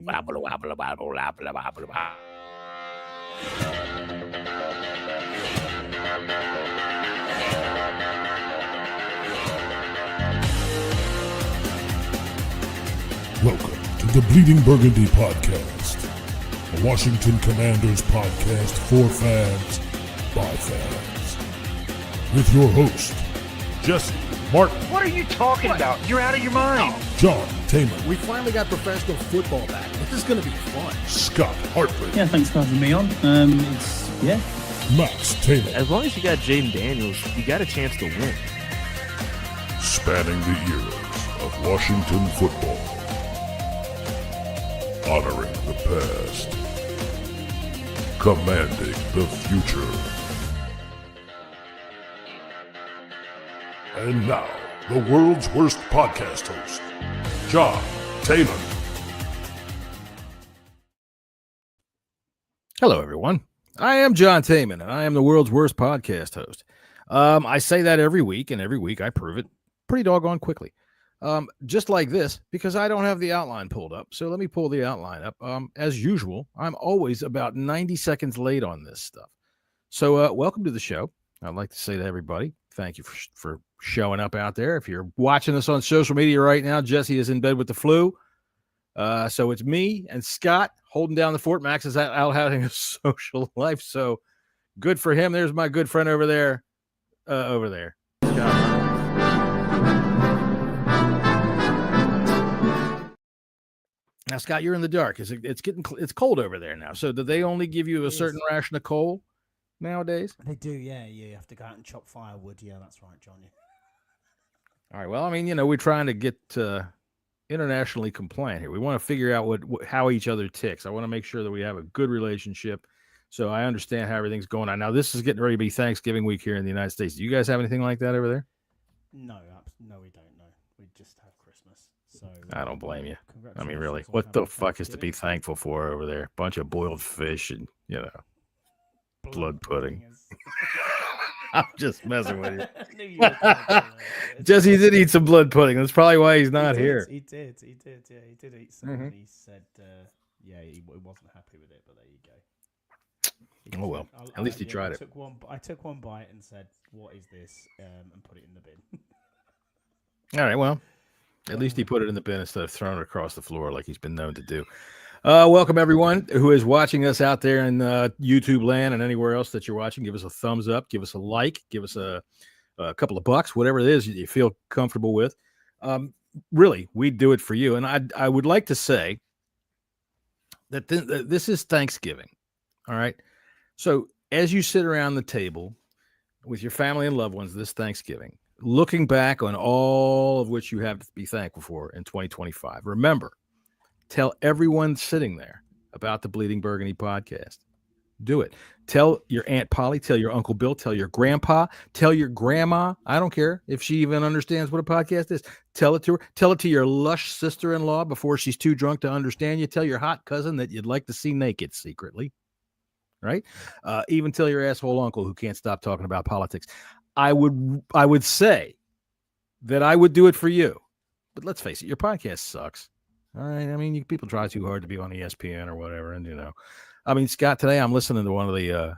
Wabble, wabble, wabble, wabble, wabble, wabble. Welcome to the Bleeding Burgundy Podcast, a Washington Commanders podcast for fans, by fans. With your host, Jesse Martin, What are you talking about? You're out of your mind. John Taylor, We finally got professional football back. This is going to be fun. Scott Hartford, Yeah, thanks for having me on. Yeah. Max Taylor, As long as you got Jaden Daniels, you got a chance to win. spanning the eras of Washington football, honoring the past, commanding the future. And now, the world's worst podcast host, John Taylor. Hello, everyone. I am John Taman, and I am the world's worst podcast host. I say that every week, and every week I prove it pretty doggone quickly. Just like this, because I don't have the outline pulled up. So let me pull the outline up. As usual, I'm always about 90 seconds late on this stuff. So welcome to the show. I'd like to say to everybody, thank you for showing up out there. If you're watching us on social media right now, Jesse is in bed with the flu. So it's me and Scott holding down the fort. Max is out having a social life. So good for him. There's my good friend over there. Scott. Now, Scott, you're in the dark. It's cold over there now. So do they only give you a certain ration of coal nowadays? They do, yeah. You have to go out and chop firewood. Yeah, that's right, John. All right. Well, I mean, we're trying to get internationally compliant here. We want to figure out how each other ticks. I want to make sure that we have a good relationship. So I understand how everything's going on. Now, this is getting ready to be Thanksgiving week here in the United States. Do you guys have anything like that over there? No, we don't know. We just have Christmas. So I don't blame you. I mean, congratulations really, on what the having fuck is to be Thanksgiving. thankful for over there? Bunch of boiled fish and, blood pudding. I'm just messing with you. I knew you were gonna do that. Jesse did eat some blood pudding. That's probably why he's not He did, here. He did. Yeah, he did eat some. Mhm. And he said, he wasn't happy with it, but there you go. He Oh, well. said, At least he tried it. I took one bite and said, "What is this?" And put it in the bin. All right, well, at least he put it in the bin instead of throwing it across the floor like he's been known to do. Welcome, everyone who is watching us out there in YouTube land and anywhere else that you're watching. Give us a thumbs up, give us a like, give us a couple of bucks, whatever it is you feel comfortable with. Really, we do it for you. And I would like to say that this is Thanksgiving, all right? So as you sit around the table with your family and loved ones this Thanksgiving, looking back on all of which you have to be thankful for in 2025, remember, tell everyone sitting there about the Bleeding Burgundy podcast. Do it. Tell your Aunt Polly, tell your Uncle Bill, tell your grandpa, tell your grandma. I don't care if she even understands what a podcast is. Tell it to her. Tell it to your lush sister-in-law before she's too drunk to understand you. Tell your hot cousin that you'd like to see naked secretly. Right? Even tell your asshole uncle who can't stop talking about politics. I would say that I would do it for you. But let's face it, your podcast sucks. All right. I mean, people try too hard to be on ESPN or whatever. And, I mean, Scott, today I'm listening to one of the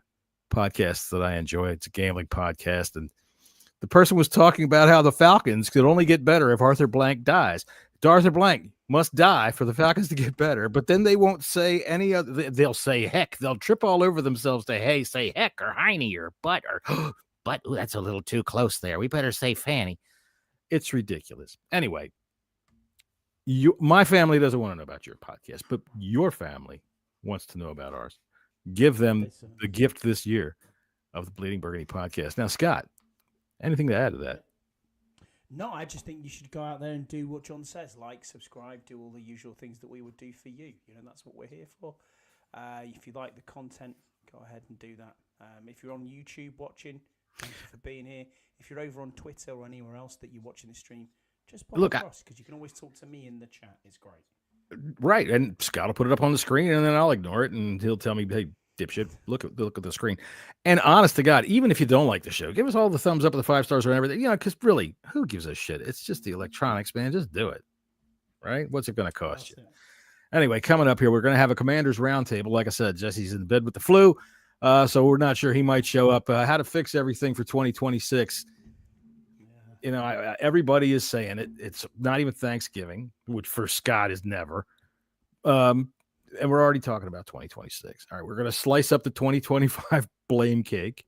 podcasts that I enjoy. It's a gambling podcast. And the person was talking about how the Falcons could only get better if Arthur Blank dies. Arthur Blank must die for the Falcons to get better. But then they won't say any other. They'll say heck. They'll trip all over themselves to say heck or Heine or butt or but ooh, that's a little too close there. We better say Fanny. It's ridiculous. Anyway. My family doesn't want to know about your podcast, but your family wants to know about ours. Give them the gift this year of the Bleeding Burgundy podcast. Now, Scott, anything to add to that? No, I just think you should go out there and do what John says. Like, subscribe, do all the usual things that we would do for you. That's what we're here for. If you like the content, go ahead and do that. If you're on YouTube watching, thank you for being here. If you're over on Twitter or anywhere else that you're watching the stream, just pop across because you can always talk to me in the chat. It's great. Right. And Scott will put it up on the screen and then I'll ignore it and he'll tell me, hey, dipshit, look at the screen. And honest to God, even if you don't like the show, give us all the thumbs up and the 5 stars or everything, because really, who gives a shit? It's just the electronics, man. Just do it. Right? What's it going to cost you? Anyway, coming up here, we're going to have a Commanders roundtable. Like I said, Jesse's in bed with the flu, so we're not sure he might show up. How to fix everything for 2026. Everybody is saying it. It's not even Thanksgiving, which for Scott is never. And we're already talking about 2026. All right, we're going to slice up the 2025 blame cake.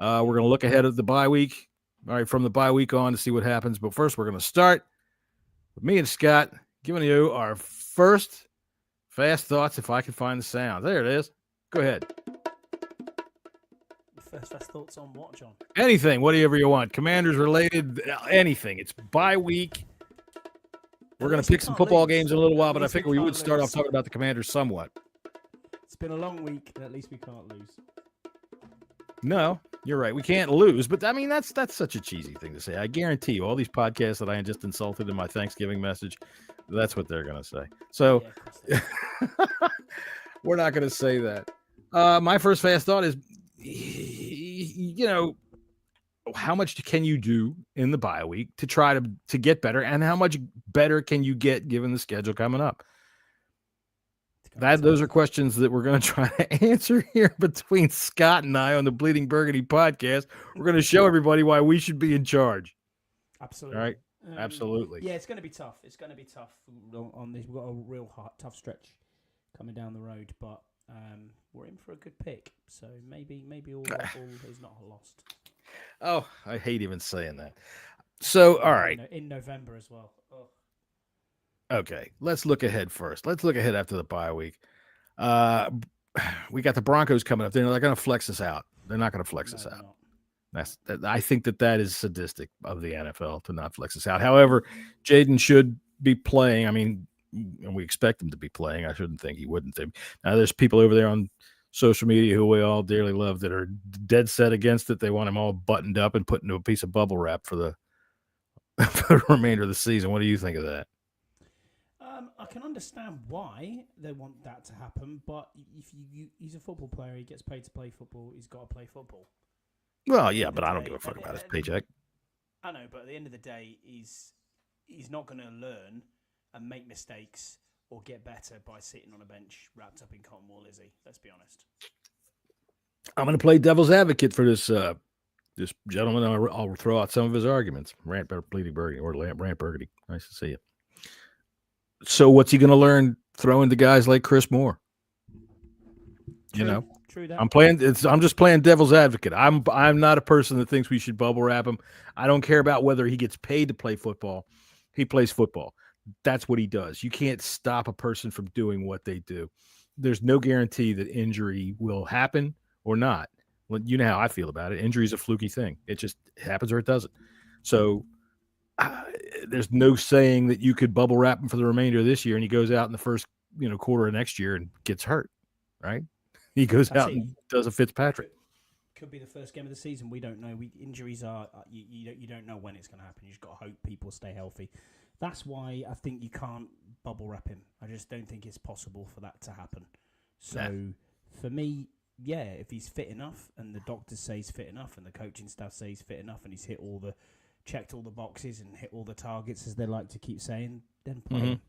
We're going to look ahead at the bye week. All right, from the bye week on to see what happens. But first, we're going to start with me and Scott giving you our first fast thoughts, if I can find the sound. There it is. Go ahead. First fast thoughts on what, John? Anything, whatever you want. Commanders related, anything. It's bye week. We're going to pick some football games in a little while, but I figure we would start off talking about the Commanders somewhat. It's been a long week, and at least we can't lose. No, you're right. We can't lose, but I mean, that's such a cheesy thing to say. I guarantee you, all these podcasts that I just insulted in my Thanksgiving message, that's what they're going to say. So we're not going to say that. My first fast thought is, how much can you do in the bye week to try to get better, and how much better can you get given the schedule coming up? Those are questions that we're going to try to answer here between Scott and I on the Bleeding Burgundy podcast. We're going to show everybody why we should be in charge. Absolutely. All right. Absolutely. Yeah, it's going to be tough. It's going to be tough on this. We've got a real tough stretch coming down the road, but we're in for a good pick. So maybe all is not lost. Oh, I hate even saying that. So, all right. In November as well. Oh. Okay, let's look ahead first. Let's look ahead after the bye week. We got the Broncos coming up. They're not going to flex us out. They're not going to flex us out. I think that is sadistic of the NFL to not flex us out. However, Jaden should be playing. I mean, and we expect him to be playing. I shouldn't think he wouldn't. Now, there's people over there on social media who we all dearly love that are dead set against it. They want him all buttoned up and put into a piece of bubble wrap for the remainder of the season. What do you think of that? I can understand why they want that to happen, but if he's a football player, he gets paid to play football, he's got to play football. Well, yeah, but I don't give a fuck about his paycheck. I know, but at the end of the day, he's not going to learn and make mistakes or get better by sitting on a bench wrapped up in cotton wool, is he? Let's be honest. I'm going to play devil's advocate for this gentleman. I'll throw out some of his arguments. Bleeding Burgundy or Rant Burgundy. Nice to see you. So what's he going to learn throwing to guys like Chris Moore? True that. I'm just playing devil's advocate. I'm not a person that thinks we should bubble wrap him. I don't care about whether he gets paid to play football. He plays football. That's what he does. You can't stop a person from doing what they do. There's no guarantee that injury will happen or not. Well, you know how I feel about it. Injury is a fluky thing. It just happens or it doesn't. So there's no saying that you could bubble wrap him for the remainder of this year and he goes out in the first quarter of next year and gets hurt, right? He goes out and does a Fitzpatrick. Could be the first game of the season. We don't know. Injuries are you don't know when it's going to happen. You just got to hope people stay healthy. That's why I think you can't bubble wrap him. I just don't think it's possible for that to happen. So for me, yeah, if he's fit enough and the doctors say he's fit enough and the coaching staff say he's fit enough and he's checked all the boxes and hit all the targets, as they like to keep saying, then play him.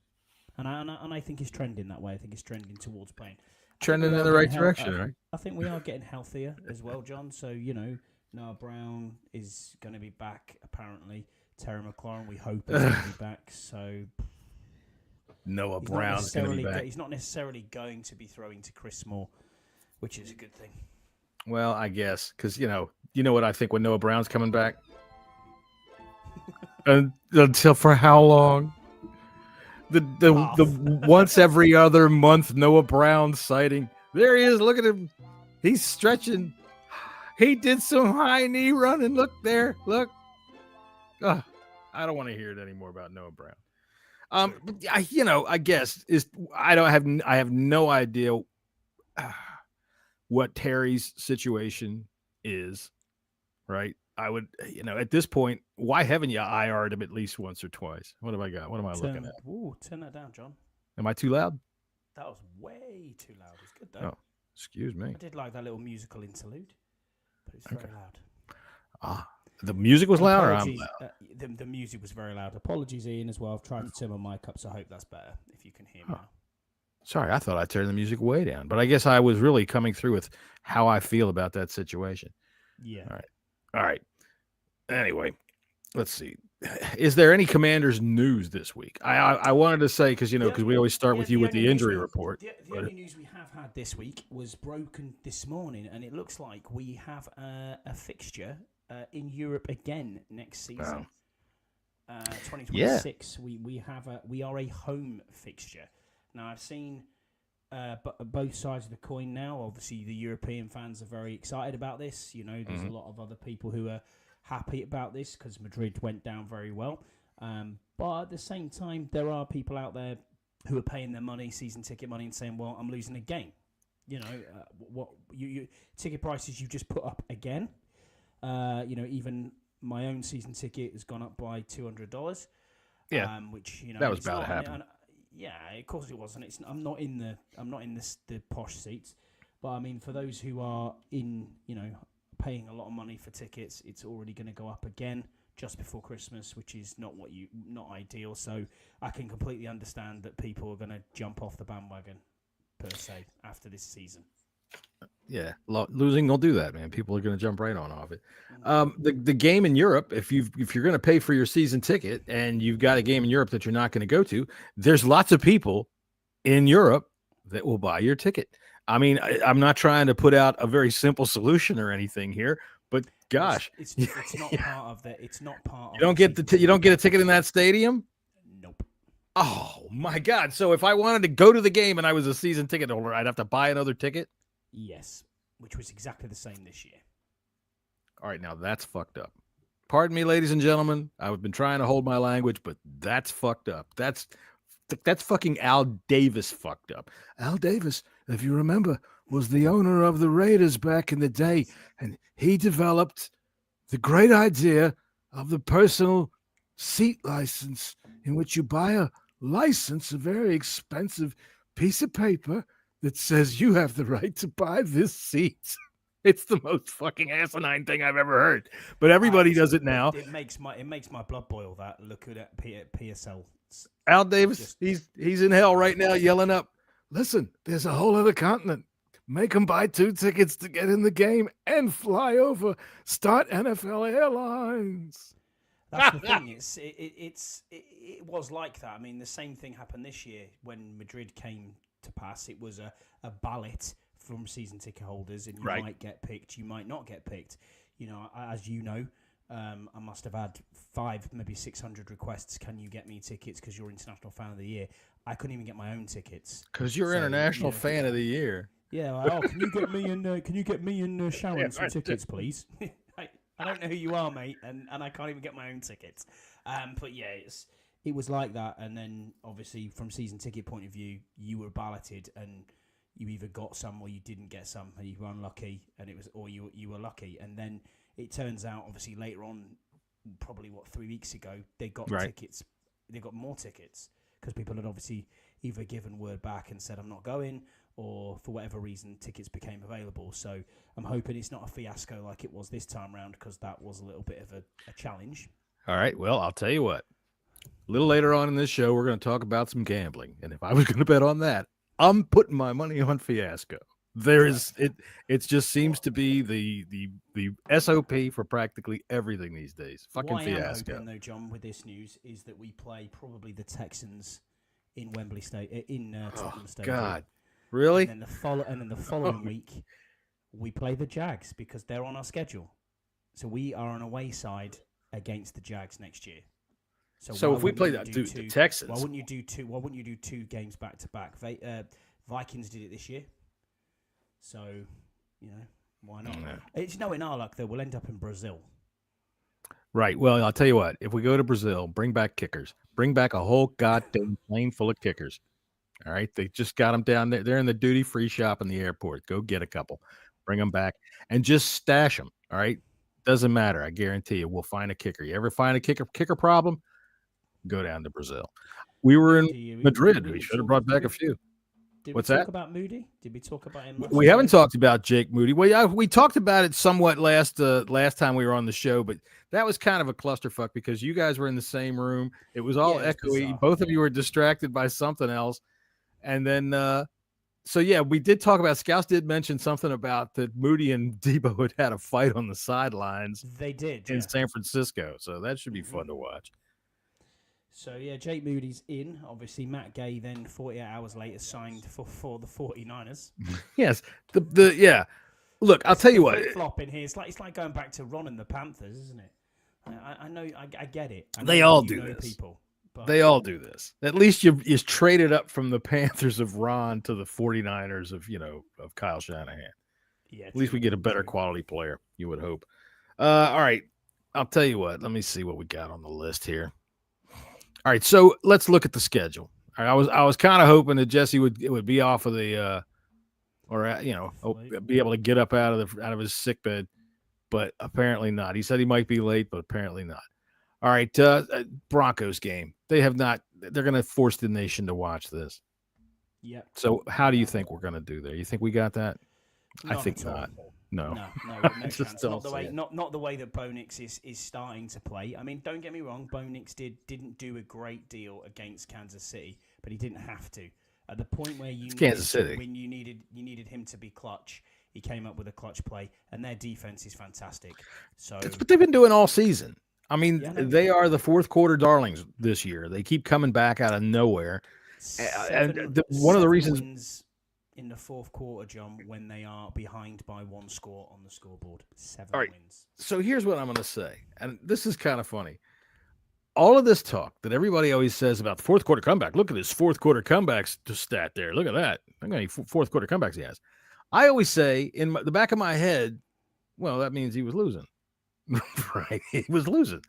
And I think he's trending that way. I think he's trending towards playing. Trending in the right direction, right? I think we are getting healthier as well, John. So, Noah Brown is going to be back, apparently. Terry McLaurin, we hope, is going to be back. So Noah Brown's going to be back. He's not necessarily going to be throwing to Chris Moore, which is a good thing. Well, I guess, because, you know what I think when Noah Brown's coming back? Until for how long? The once every other month Noah Brown sighting. There he is. Look at him. He's stretching. He did some high knee running. Look there. Look. I don't want to hear it anymore about Noah Brown. I guess I have no idea what Terry's situation is. Right. I would, at this point, why haven't you IR'd him at least once or twice? What have I got? What am I looking at? Ooh, turn that down, John. Am I too loud? That was way too loud. It's good, though. Oh, excuse me. I did like that little musical interlude, but it's very loud. The music was loud or I'm loud? The music was very loud. Apologies, Ian, as well. I've tried to turn my mic up, so I hope that's better, if you can hear me now. Sorry, I thought I turned the music way down, but I guess I was really coming through with how I feel about that situation. Yeah. All right. Anyway, let's see. Is there any Commanders news this week? I wanted to say, because we always start with you with the injury report. The only news we have had this week was broken this morning, and it looks like we have a fixture in Europe again next season. 2026. We are a home fixture. Now I've seen both sides of the coin now. Obviously, the European fans are very excited about this. There's a lot of other people who are happy about this because Madrid went down very well. But at the same time, there are people out there who are paying their money, season ticket money, and saying, "Well, I'm losing a game." What ticket prices you just put up again. Even my own season ticket has gone up by $200. Yeah, which that was about to happen. Yeah, of course it was, and I'm not in the posh seats, but I mean for those who are in paying a lot of money for tickets, it's already going to go up again just before Christmas, which is not ideal. So I can completely understand that people are going to jump off the bandwagon per se after this season. Yeah, losing will do that, man. People are going to jump right on off it. The game in Europe, if you're going to pay for your season ticket and you've got a game in Europe that you're not going to go to, there's lots of people in Europe that will buy your ticket. I mean, I'm not trying to put out a very simple solution or anything here, but gosh, it's not part of that. It's not part. You don't get you don't get a ticket in that stadium. Nope. Oh my God! So if I wanted to go to the game and I was a season ticket holder, I'd have to buy another ticket. Yes, which was exactly the same this year. All right, now that's fucked up. Pardon me, ladies and gentlemen. I've been trying to hold my language, but that's fucked up. That's fucking Al Davis fucked up. Al Davis, if you remember, was the owner of the Raiders back in the day, and he developed the great idea of the personal seat license, in which you buy a license, a very expensive piece of paper that says you have the right to buy this seat. It's the most fucking asinine thing I've ever heard, but everybody does it now. It makes my blood boil. That look at PSL. Al Davis, he's in hell right now, yelling up, "Listen, there's a whole other continent. Make them buy 2 tickets to get in the game and fly over. Start NFL Airlines." That's the thing. It was like that. I mean, the same thing happened this year when Madrid came to pass. It was a ballot from season ticket holders, and you might get picked, you might not get picked. As you know, I must have had 5, maybe 600 requests. Can you get me tickets because you're International Fan of the Year? I couldn't even get my own tickets because you're International Fan of the Year. Yeah, like, can you get me and Sharon some tickets, please? I don't know who you are, mate, and I can't even get my own tickets. But yeah, it was like that, and then obviously from season ticket point of view, you were balloted, and you either got some or you didn't get some, and you were unlucky, and you were lucky, and then it turns out obviously later on, probably 3 weeks ago, they got tickets, they got more tickets because people had obviously either given word back and said I'm not going, or for whatever reason tickets became available. So I'm hoping it's not a fiasco like it was this time round, because that was a little bit of a challenge. All right, well, I'll tell you what. A little later on in this show, we're going to talk about some gambling, and if I was going to bet on that, I'm putting my money on fiasco. It just seems to be the SOP for practically everything these days. Fucking fiasco. What I'm hoping, though, John, with this news is that we play probably the Texans in Wembley Tottenham Stadium. God, really? And then the following week we play the Jags because they're on our schedule. So we are on away side against the Jags next year. So if we play the Texans, why wouldn't you do two? Why wouldn't you do 2 games back to back? Vikings did it this year. So, why not? Yeah. It's in our luck, though. We'll end up in Brazil. Right. Well, I'll tell you what. If we go to Brazil, bring back kickers. Bring back a whole goddamn plane full of kickers. All right? They just got them down there. They're in the duty-free shop in the airport. Go get a couple. Bring them back. And just stash them. All right? Doesn't matter. I guarantee you. We'll find a kicker. You ever find a kicker problem? Go down to Brazil. We were in Madrid. We should have brought back a few. Did What's we that? talk about Moody? Did we talk about him? We haven't talked about Jake Moody. Well, yeah, we talked about it somewhat last time we were on the show, but that was kind of a clusterfuck because you guys were in the same room. It was all echoey. Both of you were distracted by something else, And then, so yeah, we did talk about, Scouts did mention something about that Moody and Debo had a fight on the sidelines They did in San Francisco. So that should be fun to watch. So, yeah, Jake Moody's in. Obviously, Matt Gay then 48 hours later signed for the 49ers. Yes. Yeah. Look, I'll tell you what. Flop in here. It's like going back to Ron and the Panthers, isn't it? I know. I get it. They all do this. People, but they all do this. At least you traded up from the Panthers of Ron to the 49ers of Kyle Shanahan. Yeah. At least we get a better quality player, you would hope. All right. I'll tell you what. Let me see what we got on the list here. All right, so let's look at the schedule. All right, I was kind of hoping that Jesse would be off of the be able to get up out of his sick bed, but apparently not. He said he might be late, but apparently not. All right, Broncos game. They're going to force the nation to watch this. Yeah. So how do you think we're going to do there? You think we got that? I think not. No, no chance. Not the way that Bo Nix is starting to play. I mean, don't get me wrong. Bo Nix didn't do a great deal against Kansas City, but he didn't have to. At the point where Kansas City, when you needed him to be clutch, he came up with a clutch play, and their defense is fantastic. So that's what they've been doing all season. I mean, they are the fourth quarter darlings this year. They keep coming back out of nowhere. One of the reasons. In the fourth quarter, John, when they are behind by one score on the scoreboard. 7 wins. So here's what I'm going to say, and this is kind of funny. All of this talk that everybody always says about the fourth quarter comeback. Look at his fourth quarter comebacks stat there. Look at that. Look how many fourth quarter comebacks he has. I always say in the back of my head, well, that means he was losing. Right? He was losing.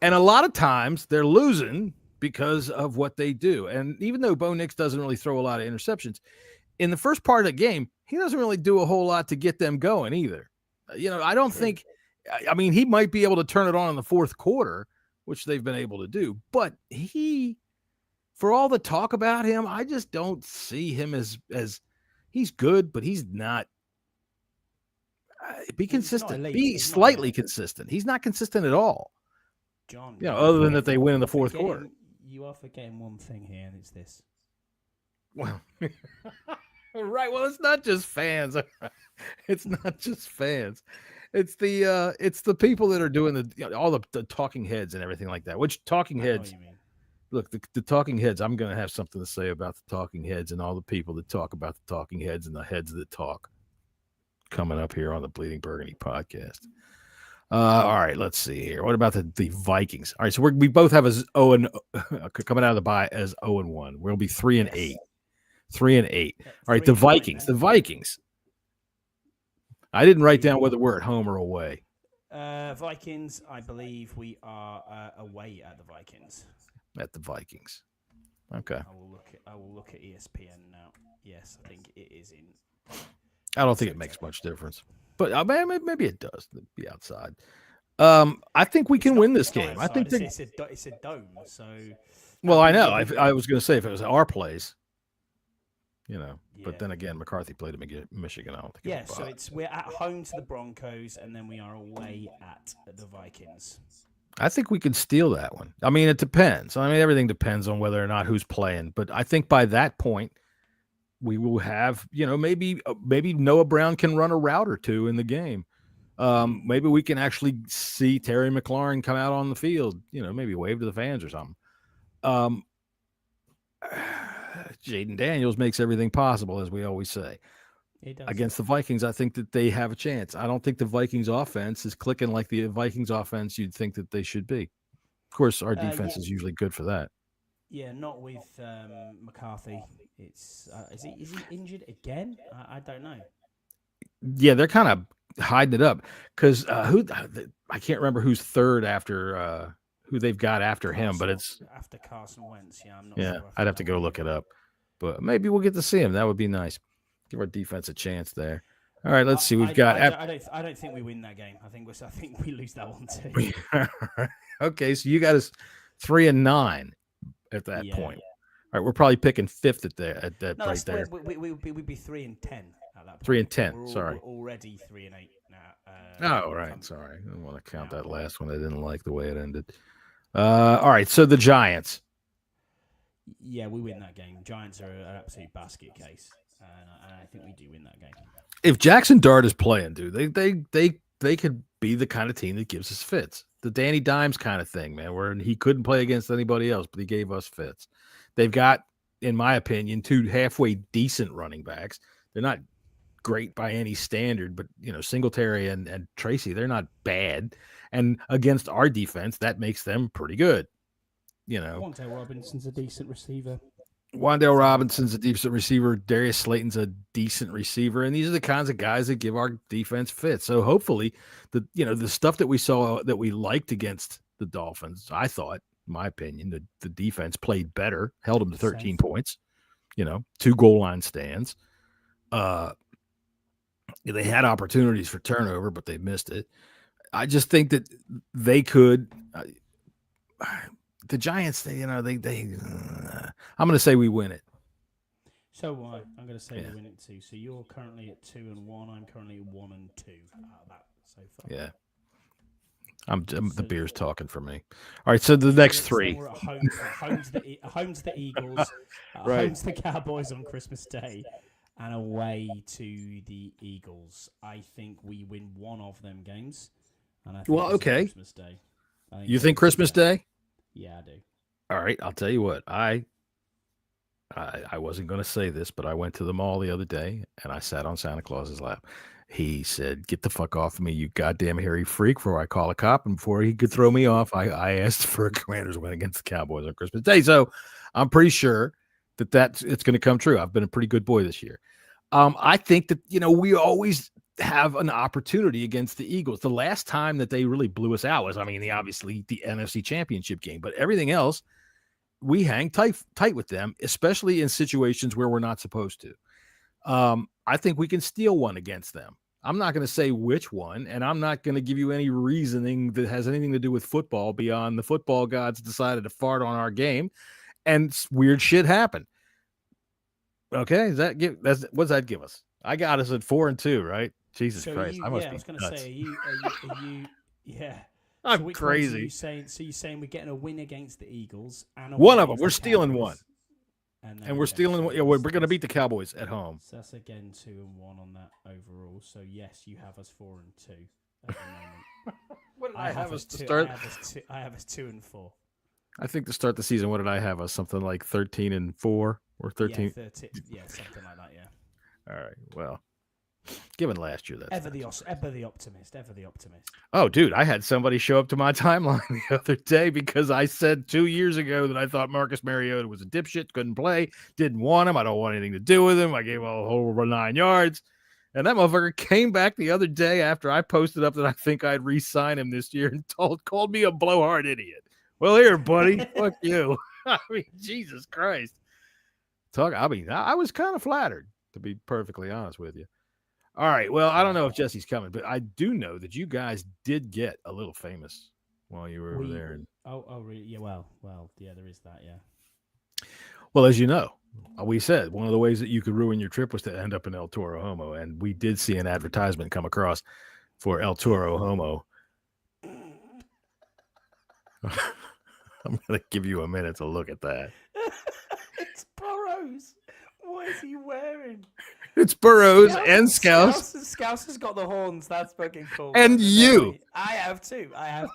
And a lot of times they're losing because of what they do. And even though Bo Nix doesn't really throw a lot of interceptions, in the first part of the game, he doesn't really do a whole lot to get them going either. I don't think – I mean, he might be able to turn it on in the fourth quarter, which they've been able to do. But for all the talk about him, I just don't see him as he's good, but he's not be consistent. Be slightly consistent. He's not consistent at all. John, other than that they win in the fourth quarter. You are forgetting one thing here, and it's this. Well, right. Well, it's not just fans. It's not just fans. It's the people that are doing all the talking heads and everything like that. Which talking heads? Look, the talking heads. I'm going to have something to say about the talking heads and all the people that talk about the talking heads and the heads that talk. Coming up here on the Bleeding Burgundy podcast. All right, let's see here. What about the Vikings? All right, so we both have as coming out of the bye as 0-1. We'll be 3-8. 3-8. All right, the Vikings. The Vikings. I didn't write down whether we're at home or away. Vikings, I believe we are away at the Vikings. At the Vikings. Okay. I will look at ESPN now. Yes, I think it is in. I don't think it makes much difference, but maybe it does. Be outside. I think we can win this game. I think it's a dome. So. Well, I know. I was going to say if it was our place. But then again, McCarthy played at Michigan. I don't think. Yeah, so we're at home to the Broncos, and then we are away at the Vikings. I think we can steal that one. I mean, it depends. I mean, everything depends on whether or not who's playing. But I think by that point, we will have, maybe Noah Brown can run a route or two in the game. Maybe we can actually see Terry McLaurin come out on the field. Maybe wave to the fans or something. Jaden Daniels makes everything possible, as we always say. Against the Vikings, I think that they have a chance. I don't think the Vikings offense is clicking like the Vikings offense you'd think that they should be. Of course, our defense is usually good for that. Yeah, not with McCarthy. It's is he injured again? I don't know. Yeah, they're kind of hiding it up because I can't remember who's third after who they've got after him, but it's after Carson Wentz. Yeah, I'm not. Yeah, sure I'd have to go look it up, but maybe we'll get to see him. That would be nice. Give our defense a chance there. All right, let's see. We've got. I don't think we win that game. I think we lose that one too. Okay, so you got us 3-9 at that point. Yeah. All right, we're probably picking fifth at that no, right there. We'd be 3-10 at that point. 3-10. Sorry. We're already 3-8 Oh, now. right. Sorry, I didn't want to count that last one. I didn't like the way it ended. All right, so the Giants. Yeah, we win that game. Giants are an absolute basket case, and I think we do win that game. If Jackson Dart is playing, dude, they could be the kind of team that gives us fits. The Danny Dimes kind of thing, man, where he couldn't play against anybody else, but he gave us fits. They've got, in my opinion, 2 halfway decent running backs. They're not great by any standard, but Singletary and Tracy, they're not bad. And against our defense, that makes them pretty good. Wandale Robinson's a decent receiver. Wandale Robinson's a decent receiver. Darius Slayton's a decent receiver. And these are the kinds of guys that give our defense fits. So hopefully the stuff that we saw that we liked against the Dolphins, I thought, in my opinion, the defense played better, held them to 13 points, 2 goal line stands. They had opportunities for turnover, but they missed it. I just think that they could, the Giants, I'm going to say we win it. So what? I'm going to say we win it too. So you're currently at 2-1. I'm currently at 1-2 out of that so far. Yeah. The beer's talking for me. All right, so the next 3. We're at home to the Eagles, home to the Cowboys on Christmas Day, and away to the Eagles. I think we win one of them games. And I think okay. Christmas Day. You think Christmas Day? Yeah, I do. All right, I'll tell you what. I wasn't going to say this, but I went to the mall the other day, and I sat on Santa Claus's lap. He said, "Get the fuck off of me, you goddamn hairy freak," before I call a cop. And before he could throw me off, I asked for a Commanders win against the Cowboys on Christmas Day. So I'm pretty sure that it's going to come true. I've been a pretty good boy this year. I think that, we always have an opportunity against the Eagles. The last time that they really blew us out was, obviously the NFC Championship game. But everything else, we hang tight with them, especially in situations where we're not supposed to. I think we can steal one against them. I'm not going to say which one, and I'm not going to give you any reasoning that has anything to do with football beyond the football gods decided to fart on our game, and weird shit happened. Okay, what does that give us? I got us at 4-2, right? Jesus Christ, I was going to say, are you yeah. I'm so crazy. You're saying we're getting a win against the Eagles, and one of them. We're stealing Cowboys, one, and we're stealing one. Yeah, we're going to beat the Cowboys at home. So that's again 2-1 on that overall. So yes, you have us 4-2 at the moment. What did I have us to start? I have us 2-4. I think to start the season, what did I have us? Something like 13-4 or 13. Yeah, 13, yeah, something like that. Yeah. All right. Well, given last year, that's ever the optimist. Oh, dude, I had somebody show up to my timeline the other day because I said 2 years ago that I thought Marcus Mariota was a dipshit, couldn't play, didn't want him. I don't want anything to do with him. I gave him a whole 9 yards. And that motherfucker came back the other day after I posted up that I think I'd re-sign him this year and called me a blowhard idiot. Well, here, buddy, fuck you. I mean, Jesus Christ. I was kind of flattered, to be perfectly honest with you. All right. Well, I don't know if Jesse's coming, but I do know that you guys did get a little famous while you were over there. Oh, really? Yeah. Well, yeah, there is that. Yeah. Well, as you know, we said one of the ways that you could ruin your trip was to end up in El Toro Homo, and we did see an advertisement come across for El Toro Homo. I'm going to give you a minute to look at that. It's Burrows. What is he wearing? It's Burrows and Scouse. Scouse has got the horns. That's fucking cool. And you. I have too. I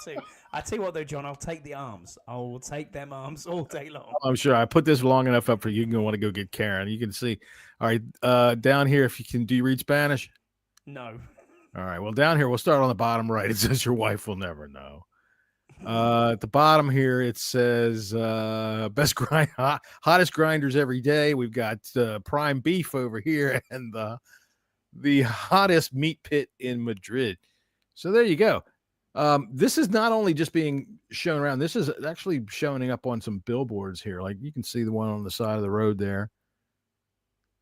tell you what, though, John, I'll take the arms. I will take them arms all day long. I'm sure I put this long enough up for you. You're going to want to go get Karen. You can see. All right. Down here, if you can, do you read Spanish? No. All right. Well, down here, we'll start on the bottom right. It says your wife will never know. At the bottom here, it says hottest grinders every day. We've got prime beef over here and the hottest meat pit in Madrid. So there you go. This is not only just being shown around. This is actually showing up on some billboards here. Like you can see the one on the side of the road there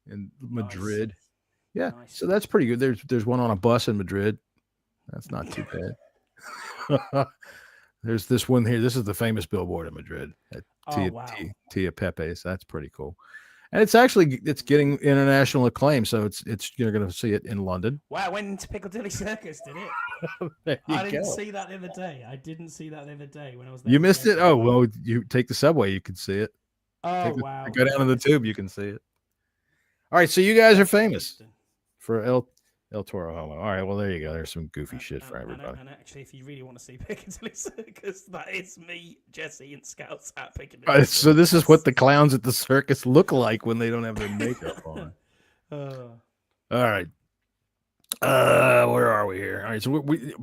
in Madrid. Nice. Yeah, nice. So that's pretty good. There's one on a bus in Madrid. That's not too bad. There's this one here. This is the famous billboard in Madrid at Tia Pepe's. That's pretty cool. And it's getting international acclaim. So you're going to see it in London. Wow, it went into Piccadilly Circus, did it? I didn't see that the other day. When I was there. You missed it? Oh, well, you take the subway. You could see it. Oh, wow. Go down in the tube, you can see it. All right, so you guys are famous for El Toro Homo. All right, well, there you go. There's some goofy shit for everybody. And actually, if you really want to see Piccadilly Circus, that is me, Jesse, and Scouts at Piccadilly All right, Circus. so this is what the clowns at the circus look like when they don't have their makeup on. All right. Where are we here? All right, so we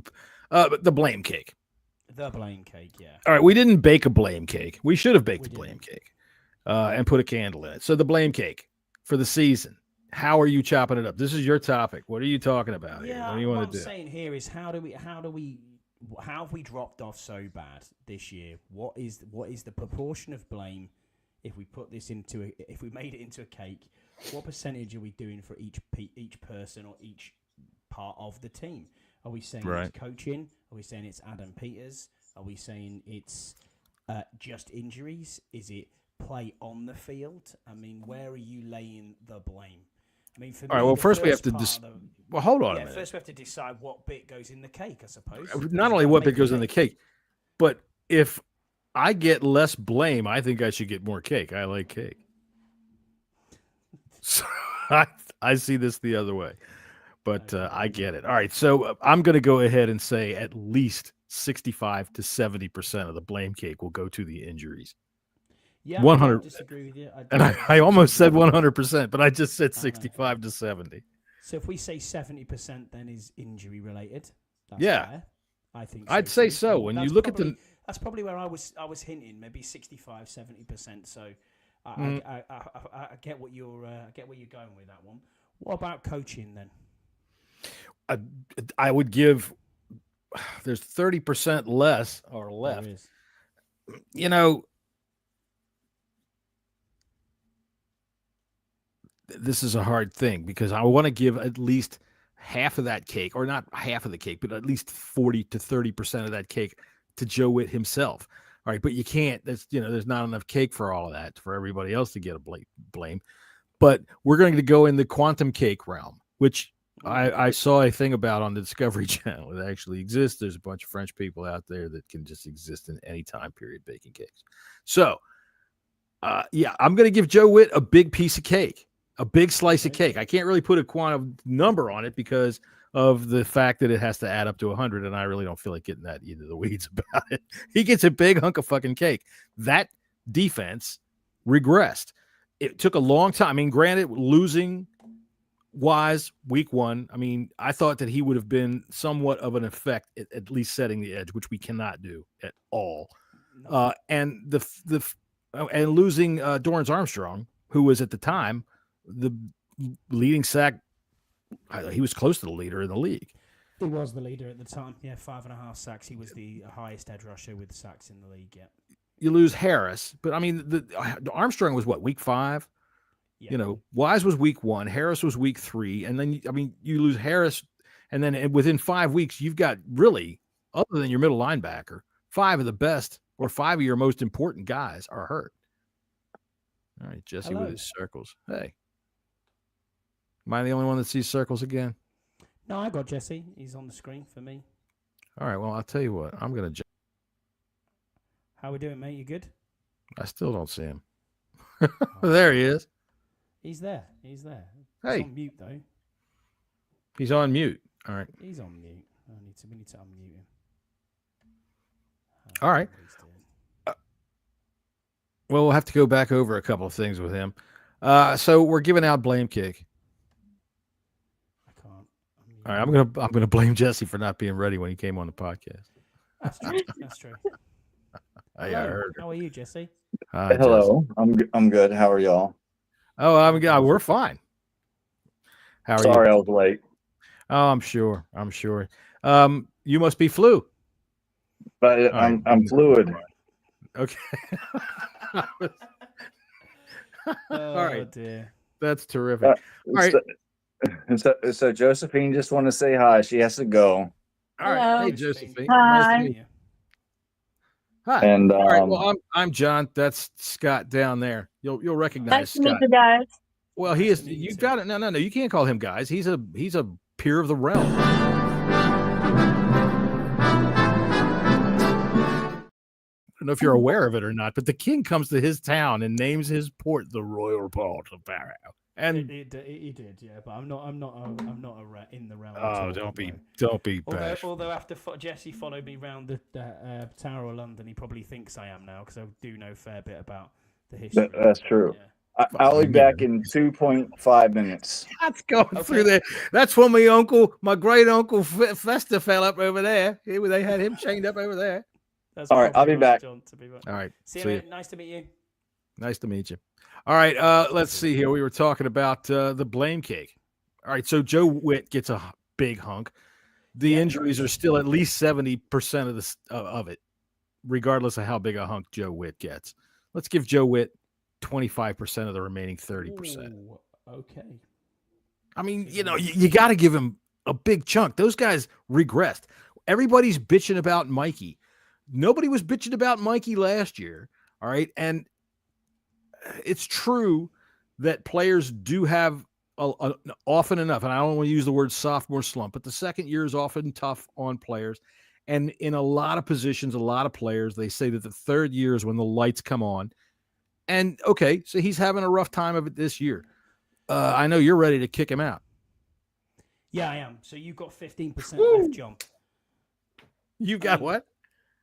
the blame cake. The blame cake, yeah. All right, we didn't bake a blame cake. We should have baked a blame cake and put a candle in it. So the blame cake for the season. How are you chopping it up? This is your topic. What are you talking about here? What do you want to do? What I'm saying here is how have we dropped off so bad this year? What is the proportion of blame if we put this if we made it into a cake? What percentage are we doing for each person or each part of the team? Are we saying it's coaching? Are we saying it's Adam Peters? Are we saying it's just injuries? Is it play on the field? I mean, where are you laying the blame? I mean, for me, all right. Well, first we have to. Well, hold on a minute. First we have to decide what bit goes in the cake, I suppose. Not only what bit goes in the cake, but if I get less blame, I think I should get more cake. I like cake. So I see this the other way, but I get it. All right, so I'm going to go ahead and say at least 65 to 70% of the blame cake will go to the injuries. Yeah, 100. I disagree with you. I almost said 100%, but I just said 65 to 70. So if we say 70%, then is injury related. That's fair. I think. I'd say so. When you look at that's probably where I was hinting, maybe 65, 70%. So I get what you're going with that one. What about coaching then? I would give. There's 30% less or left. You know. This is a hard thing because I want to give at least half of that cake, or not half of the cake, but at least 40 to 30% of that cake to Joe Witt himself. All right, but you can't. There's not enough cake for all of that for everybody else to get a blame. But we're going to go in the quantum cake realm, which I saw a thing about on the Discovery Channel. It actually exists. There's a bunch of French people out there that can just exist in any time period baking cakes. So, I'm going to give Joe Witt a big piece of cake. A big slice of cake. I can't really put a quantum number on it because of the fact that it has to add up to 100, and I really don't feel like getting that into the weeds about it. He gets a big hunk of fucking cake. That defense regressed. It took a long time. I mean, granted, losing wise week one, I mean, I thought that he would have been somewhat of an effect at least setting the edge, which we cannot do at all. And losing Dorrance Armstrong, who was at the time the leading sack, he was close to the leader in the league. He was the leader at the time. Yeah, 5.5 sacks. He was the highest edge rusher with sacks in the league. Yeah. You lose Harris, but I mean, the Armstrong was what, week 5? Yeah. Wise was week 1, Harris was week 3, and then you lose Harris, and then within 5 weeks you've got really, other than your middle linebacker, 5 of the best or 5 of your most important guys are hurt. All right, Jesse with his circles. Hey. Am I the only one that sees circles again? No, I got Jesse. He's on the screen for me. All right, well, I'll tell you what. I'm going to... How we doing, mate? You good? I still don't see him. There he is. He's there. He's there. Hey. He's on mute, though. He's on mute. All right. He's on mute. We need to unmute him. All right. Well, we'll have to go back over a couple of things with him. So we're giving out blame cake. All right, I'm gonna blame Jesse for not being ready when he came on the podcast. That's true. That's true. I heard. How are you, Jesse? Hi, hello. Jesse. I'm good. How are y'all? Oh, we're fine. How are you? Sorry, I was late. Oh, I'm sure. You must be flu. But I'm fluid. Okay. All right. Dear. That's terrific. All right. So Josephine just want to say hi. She has to go. All right. Hey, Josephine. Hi. Nice to meet you. Hi. And all right. Well, I'm John. That's Scott down there. You'll recognize Nice to meet Scott. you guys. Well, he is. You got it. No. You can't call him guys. He's a peer of the realm. don't know if you're aware of it or not, but the king comes to his town and names his port the Royal Port of Barrow. And he did, yeah. But I'm not in the realm. Oh, don't be bashful. Although after Jesse followed me round the Tower of London, he probably thinks I am now because I do know a fair bit about the history. That's true. Yeah. I'll be back in 2.5 minutes. That's going through there. That's when my great uncle Fester fell up over there. They had him chained up over there. That's all right, I'll be back. John, to be back. All right. See you. Nice to meet you. Nice to meet you. All right. Let's see here. We were talking about the blame cake. All right. So Joe Witt gets a big hunk. The injuries are still at least 70% of it, regardless of how big a hunk Joe Witt gets. Let's give Joe Witt 25% of the remaining 30%. Ooh, okay. I mean, you got to give him a big chunk. Those guys regressed. Everybody's bitching about Mikey. Nobody was bitching about Mikey last year. All right. And it's true that players do have often enough, and I don't want to use the word sophomore slump, but the second year is often tough on players. And in a lot of positions, a lot of players, they say that the third year is when the lights come on. And okay, so he's having a rough time of it this year. I know you're ready to kick him out. Yeah, I am. So you've got 15% left, John. You got what?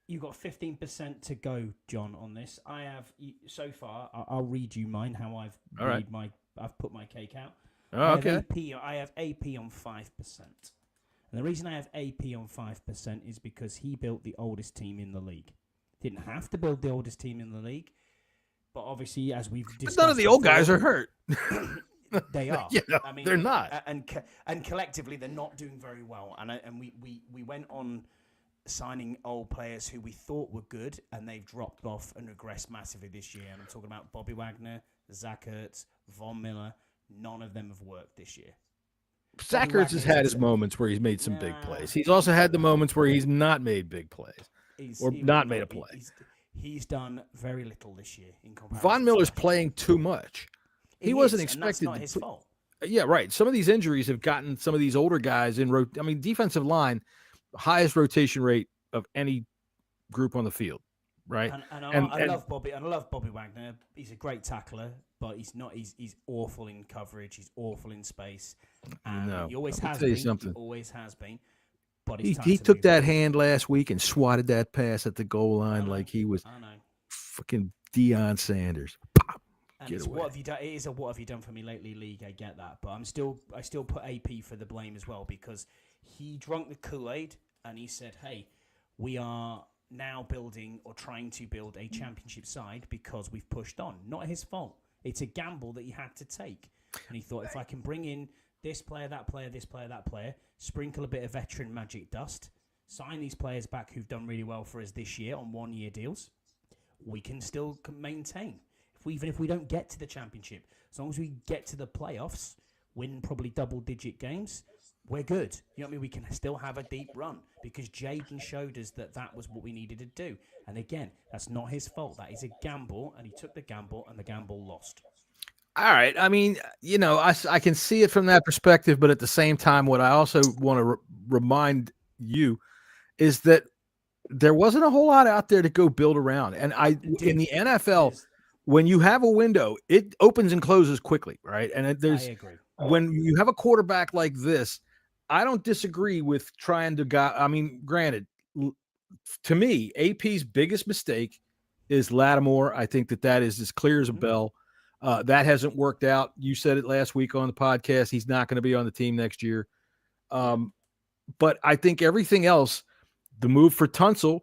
You got 15% to go, John, on this. I have so far. I'll read you mine. How I've I've put my cake out. Oh, okay. I have AP on 5%, and the reason I have AP on 5% is because he built the oldest team in the league. Didn't have to build the oldest team in the league, but obviously, as we've discussed, none of the old guys are hurt. They are. I mean, they're not, and collectively, they're not doing very well. And we went on signing old players who we thought were good, and they've dropped off and regressed massively this year. And I'm talking about Bobby Wagner, Zach Ertz, Von Miller. None of them have worked this year. Zach Ertz has had his moments where he's made some big plays. He's also had the moments where he's not made big plays not made a play. He's done very little this year in comparison. Von Miller's playing too much. He wasn't expected. And that's not his fault. Yeah, right. Some of these injuries have gotten some of these older guys in. Defensive line, highest rotation rate of any group on the field, right? I love Bobby. And I love Bobby Wagner. He's a great tackler, but he's not. He's awful in coverage. He's awful in space. And he always has been. He always has been. But he took that hand last week and swatted that pass at the goal line like he was fucking Deion Sanders. Pop. And it's what have you done? It is a what have you done for me lately league. I get that, but I still put AP for the blame as well because he drank the Kool-Aid and he said, "Hey, we are now building or trying to build a championship side because we've pushed on." Not his fault. It's a gamble that he had to take, and he thought, if I can bring in this player, that player, this player, that player, sprinkle a bit of veteran magic dust, sign these players back who've done really well for us this year on 1-year deals, we can still maintain. Even if we don't get to the championship, as long as we get to the playoffs, win probably double-digit games, we're good. You know what I mean? We can still have a deep run because Jaden showed us that was what we needed to do. And again, that's not his fault. That is a gamble, and he took the gamble, and the gamble lost. All right. I mean, I can see it from that perspective, but at the same time, what I also want to remind you is that there wasn't a whole lot out there to go build around. And in the NFL, when you have a window, it opens and closes quickly, right? And I agree. When you have a quarterback like this, I don't disagree with trying to granted, to me, AP's biggest mistake is Lattimore. I think that is as clear as a bell. That hasn't worked out. You said it last week on the podcast. He's not going to be on the team next year. But I think everything else, the move for Tunsil,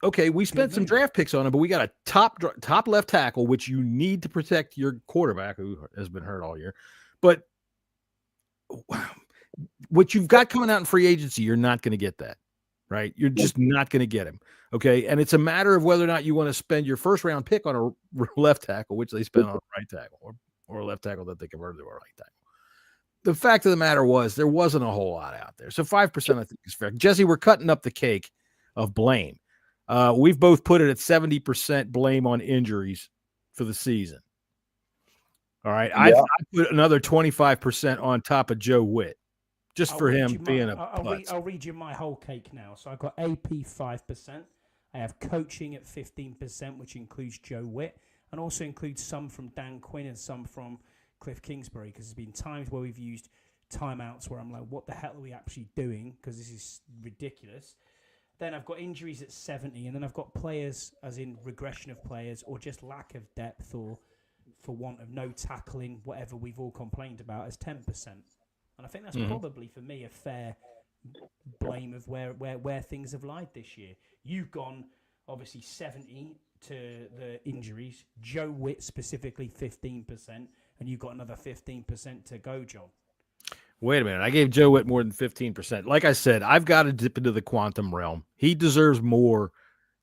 okay, we spent some draft picks on him, but we got a top left tackle, which you need to protect your quarterback who has been hurt all year. But what you've got coming out in free agency, you're not going to get that, right? You're just not going to get him, okay? And it's a matter of whether or not you want to spend your first-round pick on a left tackle, which they spent on a right tackle, or a left tackle that they converted to a right tackle. The fact of the matter was there wasn't a whole lot out there. So 5% I think is fair. Jesse, we're cutting up the cake of blame. We've both put it at 70% blame on injuries for the season. All right. Yeah. I put another 25% on top of Joe Witt, just for him being a putz. I'll read you my whole cake now. So I've got AP 5%. I have coaching at 15%, which includes Joe Witt, and also includes some from Dan Quinn and some from Cliff Kingsbury, because there's been times where we've used timeouts where I'm like, what the hell are we actually doing? Because this is ridiculous. Then I've got injuries at 70, and then I've got players, as in regression of players, or just lack of depth, or for want of no tackling, whatever we've all complained about, as 10%. And I think that's probably, for me, a fair blame of where things have lied this year. You've gone, obviously, 70 to the injuries. Joe Witt specifically 15%, and you've got another 15% to go, John. Wait a minute. I gave Joe Witt more than 15%. Like I said, I've got to dip into the quantum realm. He deserves more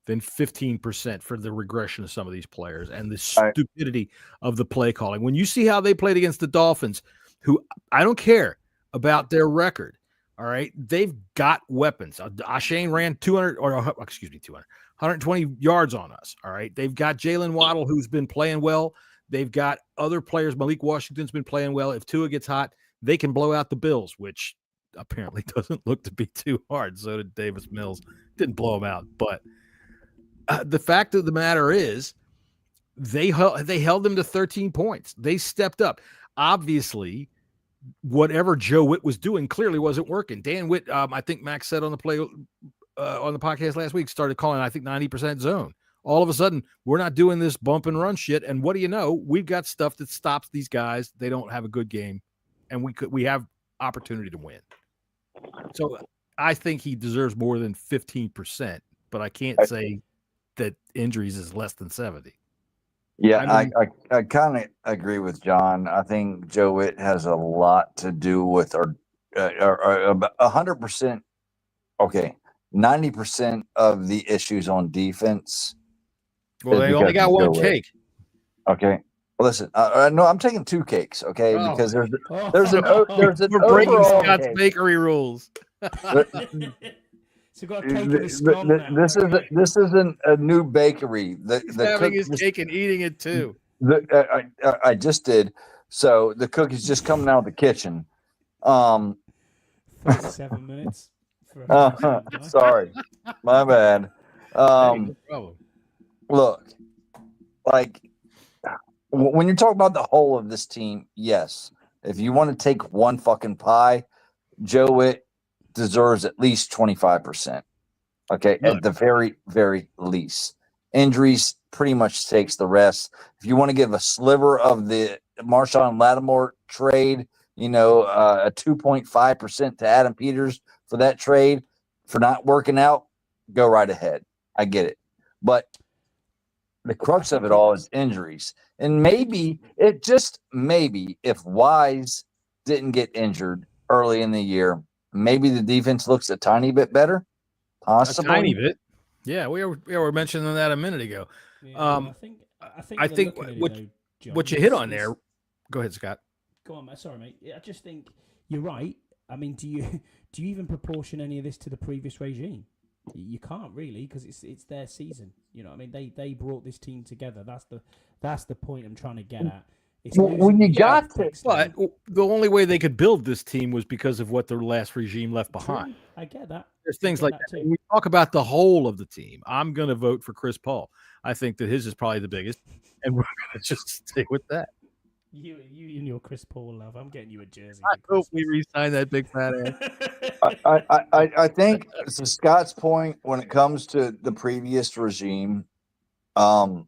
than 15% for the regression of some of these players and the stupidity of the play calling. When you see how they played against the Dolphins, who I don't care about their record, all right, they've got weapons. Ashane ran 120 yards on us, all right? They've got Jalen Waddle, who's been playing well. They've got other players. Malik Washington's been playing well. If Tua gets hot, they can blow out the Bills, which apparently doesn't look to be too hard. So did Davis Mills. Didn't blow them out. But the fact of the matter is they held them to 13 points. They stepped up. Obviously, whatever Joe Witt was doing clearly wasn't working. Dan Witt, I think Max said on the podcast last week, started calling, I think, 90% zone. All of a sudden, we're not doing this bump and run shit. And what do you know? We've got stuff that stops these guys. They don't have a good game. And we have opportunity to win. So I think he deserves more than 15%, but I can't say that injuries is less than 70. Yeah, I kind of agree with John. I think Joe Witt has a lot to do with our 100%. Okay, 90% of the issues on defense. Well, they only got one cake. Okay. Listen, no, I'm taking two cakes, okay? Because there's an We're breaking Scott's bakery rules. So got a cake in his scone now. This isn't a new bakery. He's having his cake and eating it too. I just did. So the cookie's just coming out of the kitchen. 37 minutes. Sorry, my bad. No problem. Look, like, when you're talking about the whole of this team, yes. If you want to take one fucking pie, Joe Witt deserves at least 25%. Okay, at the very, very least. Injuries pretty much takes the rest. If you want to give a sliver of the Marshawn Lattimore trade, a 2.5% to Adam Peters for that trade for not working out, go right ahead. I get it. But the crux of it all is injuries. And maybe, if Wise didn't get injured early in the year, maybe the defense looks a tiny bit better. Possibly. A tiny bit. Yeah, we were mentioning that a minute ago. Yeah, I think what you hit on there. Go ahead, Scott. Go on, mate. Sorry, mate. I just think you're right. I mean, do you even proportion any of this to the previous regime? You can't really, because it's their season. You know what I mean? They brought this team together. That's the point I'm trying to get at. When you got to, but the only way they could build this team was because of what their last regime left behind. I get that. There's things like that. When we talk about the whole of the team, I'm going to vote for Chris Paul. I think that his is probably the biggest, and we're going to just stick with that. You and your Chris Paul love. I'm getting you a jersey. I hope we re-sign that big fat ass. I think, to Scott's point, when it comes to the previous regime, and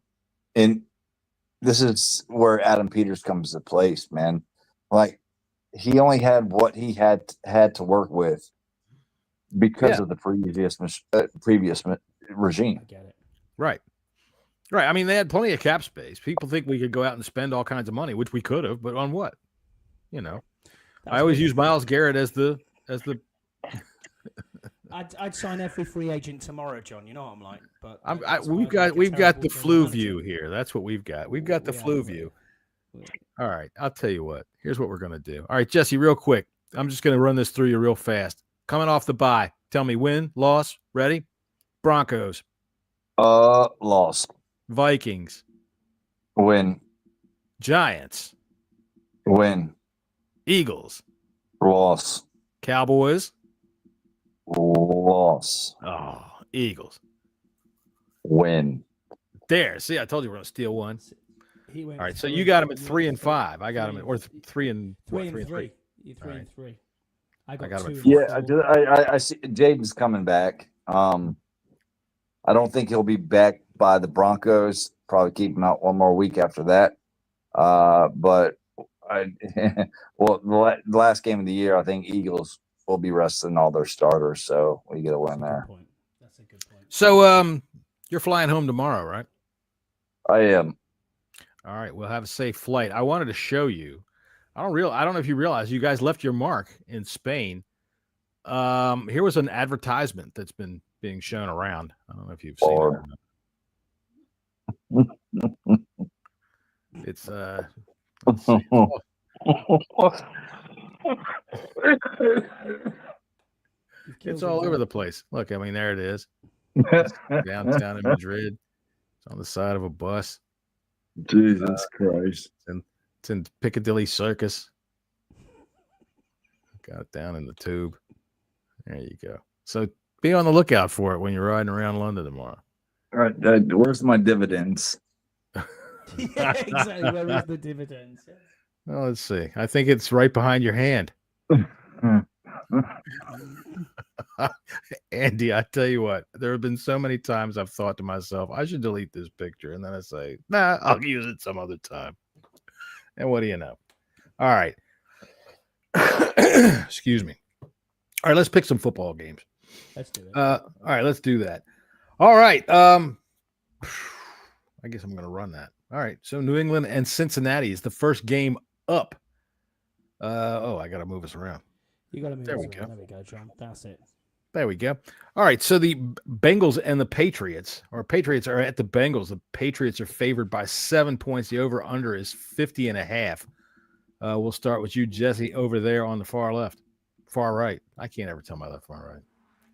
this is where Adam Peters comes to place, man. Like, he only had what he had to work with because of the previous regime. I get it. Right. I mean, they had plenty of cap space. People think we could go out and spend all kinds of money, which we could have, but on what? I always use Myles Garrett as the. I'd sign every free agent tomorrow, John. You know what I'm like. But we've got the flu view here. That's what we've got. We've got the flu view. All right, I'll tell you what. Here's what we're gonna do. All right, Jesse, real quick. I'm just gonna run this through you real fast. Coming off the bye, tell me win, loss, ready? Broncos. Loss. Vikings. Win. Giants. Win. Eagles. Loss. Cowboys. Loss. Oh, Eagles. Win. There. See, I told you we're going to steal one. He went All right, so 3 you and got him 4, at and 3 you and went 5. I got him at or 3 and what, 3 3 and 3. You're 3 All and 3. I got got him 2 at and Yeah, 4. I see Jaden's coming back. I don't think he'll be back by the Broncos. Probably keep him out one more week after that. But well, the last game of the year, I think Eagles will be resting all their starters, so we get a win there. That's a good point. So, you're flying home tomorrow, right? I am. All right, we'll have a safe flight. I wanted to show you. I don't know if you realize you guys left your mark in Spain. Here was an advertisement that's been being shown around. I don't know if you've seen it or not. It's let's see. It's all over the place. Look, I mean, there it is. It's downtown in Madrid. It's on the side of a bus. Jesus Christ. It's in Piccadilly Circus. Got it down in the tube. There you go. So be on the lookout for it when you're riding around London tomorrow. All right, where's my dividends? Yeah, exactly. Where is the dividends? Well, let's see. I think it's right behind your hand. Andy, I tell you what, there have been so many times I've thought to myself, I should delete this picture. And then I say, nah, I'll use it some other time. And what do you know? All right. Excuse me. All right, let's pick some football games. Let's do it. All right, let's do that. All right. I guess I'm going to run that. All right. So New England and Cincinnati is the first game up. I got to move us around. You got to move. There we us go. around. There we go, John. That's it. There we go. All right. So the Bengals and the Patriots are at the Bengals. The Patriots are favored by 7 points. The over-under is 50.5. We'll start with you, Jesse, over there on the far right. I can't ever tell my left, far right.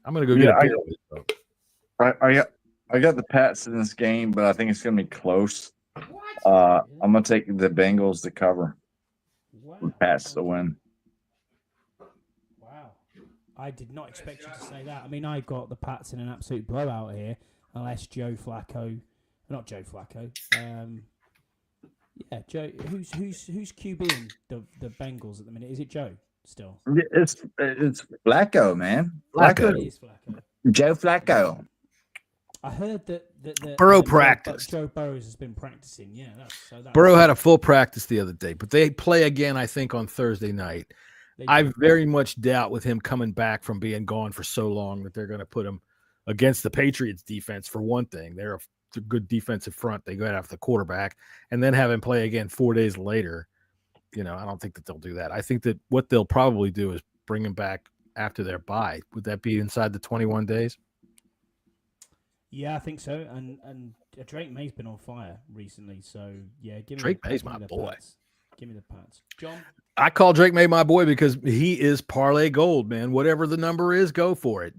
I'm going to go get a beer. I got the Pats in this game, but I think it's going to be close. I'm going to take the Bengals to cover. Wow. The Pats to win. Wow. I did not expect you to say that. I mean, I got the Pats in an absolute blowout here, unless Joe Flacco. Not Joe Flacco. Yeah, Joe. Who's QBing the Bengals at the minute? Is it Joe still? It's Flacco, man. It is Flacco. Joe Flacco. I heard that Burrow practiced. Joe Burrows has been practicing. Yeah, Burrow had a full practice the other day, but they play again, I think, on Thursday night. I very much doubt with him coming back from being gone for so long that they're going to put him against the Patriots defense for one thing. They're a good defensive front. They go after the quarterback and then have him play again 4 days later. I don't think that they'll do that. I think that what they'll probably do is bring him back after their bye. Would that be inside the 21 days? Yeah, I think so. And Drake May's been on fire recently. So, yeah, Drake May's my boy. Pats. Give me the Pats. John? I call Drake May my boy because he is parlay gold, man. Whatever the number is, go for it.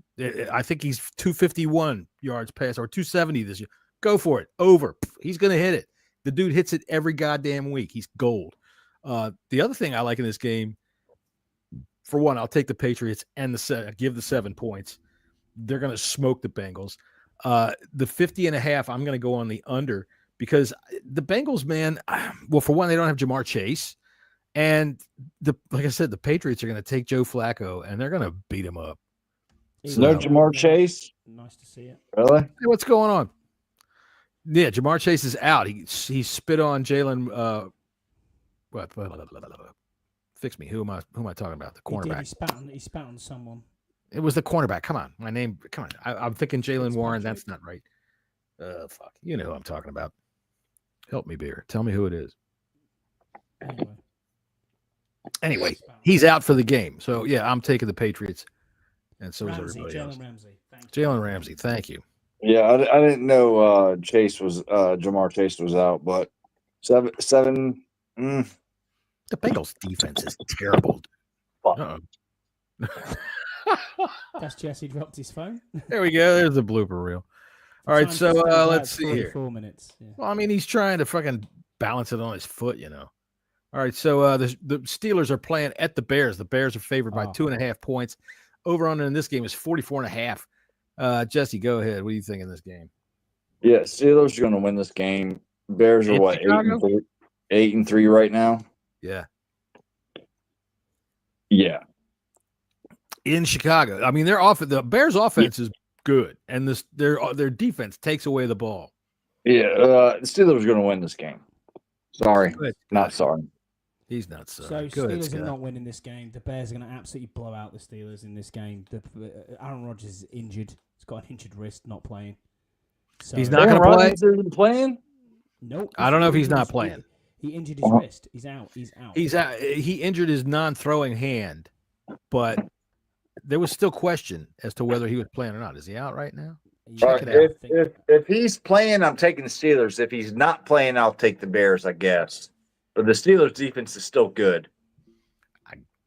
I think he's 251 yards pass or 270 this year. Go for it. Over. He's going to hit it. The dude hits it every goddamn week. He's gold. The other thing I like in this game, for one, I'll take the Patriots and give the 7 points. They're going to smoke the Bengals. The 50.5, I'm going to go on the under because the Bengals, man, well, for one, they don't have Jamar Chase. And like I said, the Patriots are going to take Joe Flacco and they're going to beat him up. No Jamar Chase? Nice to see it. Really? Hey, what's going on? Yeah, Jamar Chase is out. He spit on Jalen. What? Fix me. Who am I talking about? The cornerback. He spat on someone. It was the cornerback. Come on, my name. Come on. I'm thinking Jalen Warren. That's not right. Fuck. You know who I'm talking about. Help me, Beer. Tell me who it is. Anyway, he's out for the game. So yeah, I'm taking the Patriots, and so is everybody else. Jalen Ramsey. Thank you. Yeah, I didn't know Jamar Chase was out, but seven. The Bengals defense is terrible. That's Jesse dropped his phone. There we go. There's the blooper reel. All right, so let's see here. 4 minutes. Yeah. Well, I mean, he's trying to fucking balance it on his foot, All right, so the Steelers are playing at the Bears. The Bears are favored by 2.5 points. Over under in this game is 44.5. Jesse, go ahead. What do you think in this game? Yeah, Steelers are going to win this game. Bears are In what, Chicago? 8-3 right now? Yeah. Yeah. In Chicago. I mean, the Bears offense is good, and their defense takes away the ball. Yeah, the Steelers are going to win this game. Sorry. Good. Not sorry. He's not sorry. So Go ahead, Steelers are Scott. not winning this game. The Bears are going to absolutely blow out the Steelers in this game. Aaron Rodgers is injured. He's got an injured wrist, not playing. So, He's not going to play? Isn't playing? Nope. I don't know if he's not playing. He injured his wrist. He's out. He's out. He injured his non-throwing hand, but there was still question as to whether he was playing or not. Is he out right now? Check it out. If he's playing, I'm taking the Steelers. If he's not playing, I'll take the Bears, I guess. But the Steelers' defense is still good.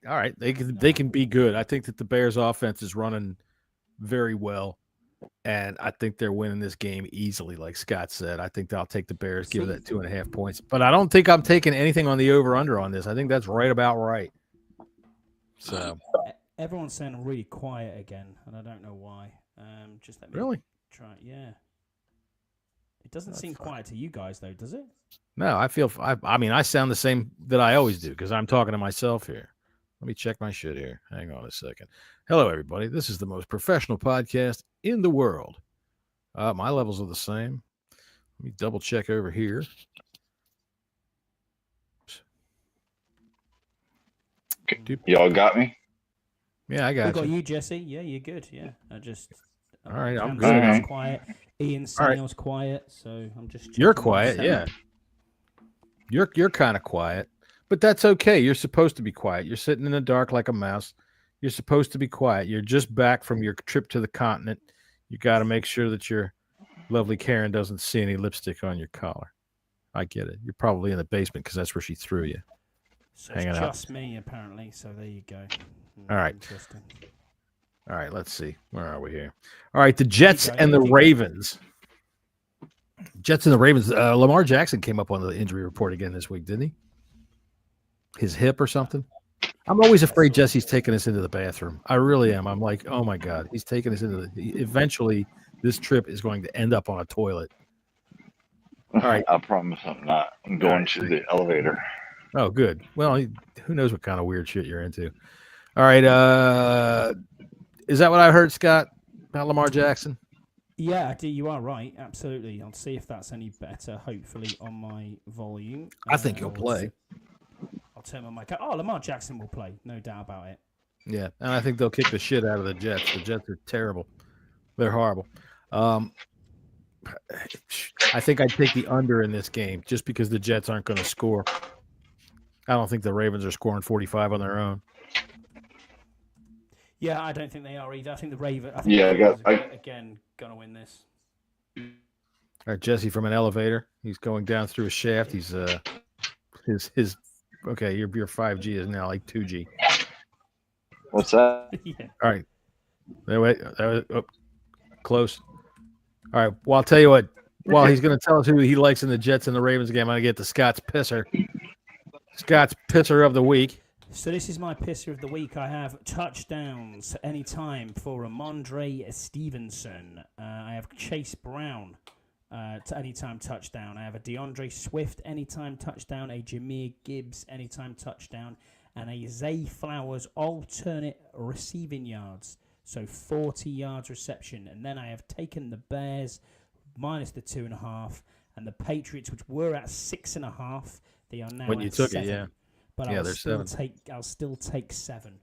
All right, they can be good. I think that the Bears' offense is running very well, and I think they're winning this game easily. Like Scott said, I think I'll take the Bears, give that 2.5 points. But I don't think I'm taking anything on the over/under on this. I think that's right about right. So everyone's saying I'm really quiet again, and I don't know why. Just let me really try. Yeah, it doesn't seem quiet to you guys, though, does it? No, I mean, I sound the same that I always do because I'm talking to myself here. Let me check my shit here. Hang on a second. Hello, everybody. This is the most professional podcast in the world. My levels are the same. Let me double check over here. Y'all got me? Yeah, I got you, Jesse. Yeah, you're good. Yeah, all right, I'm good. Okay. Quiet. Ian Samuel's quiet, so I'm just. You're quiet, yeah. You're kind of quiet, but that's okay. You're supposed to be quiet. You're sitting in the dark like a mouse. You're supposed to be quiet. You're just back from your trip to the continent. You got to make sure that your lovely Karen doesn't see any lipstick on your collar. I get it. You're probably in the basement because that's where she threw you. So hanging it's out. just me, apparently. So there you go. All right. Interesting. All right, let's see. Where are we here? All right, the Jets and the Ravens. Jets and the Ravens. Lamar Jackson came up on the injury report again this week, didn't he? His hip or something? I'm always afraid Jesse's taking us into the bathroom. I really am. I'm like, oh, my God. He's taking us into eventually, this trip is going to end up on a toilet. All right. I promise I'm not. I'm going to the elevator. Oh, good. Well, who knows what kind of weird shit you're into. All right. Is that what I heard, Scott, about Lamar Jackson? Yeah, I do. You are right. Absolutely. I'll see if that's any better, hopefully, on my volume. I think he'll play. I'll turn my mic. Oh, Lamar Jackson will play. No doubt about it. Yeah, and I think they'll kick the shit out of the Jets. The Jets are terrible. They're horrible. I think I'd take the under in this game just because the Jets aren't going to score. I don't think the Ravens are scoring 45 on their own. Yeah, I don't think they are either. I think the Ravens. Again, gonna win this. All right, Jesse from an elevator. He's going down through a shaft. He's his. Okay, your 5G is now like 2G. What's that? Yeah. All right. Wait, close. All right. Well, I'll tell you what. While he's going to tell us who he likes in the Jets and the Ravens game, I'm going to get to Scott's pisser. Scott's pisser of the week. So this is my pisser of the week. I have touchdowns anytime for Ramondre Stevenson. I have Chase Brown to anytime touchdown. I have a DeAndre Swift anytime touchdown, a Jahmyr Gibbs anytime touchdown, and a Zay Flowers alternate receiving yards. So 40 yards reception. And then I have taken the Bears minus the 2.5, and the Patriots, which were at 6.5, they are now When you at took 7. it, yeah. But Yeah, I'll still take 7.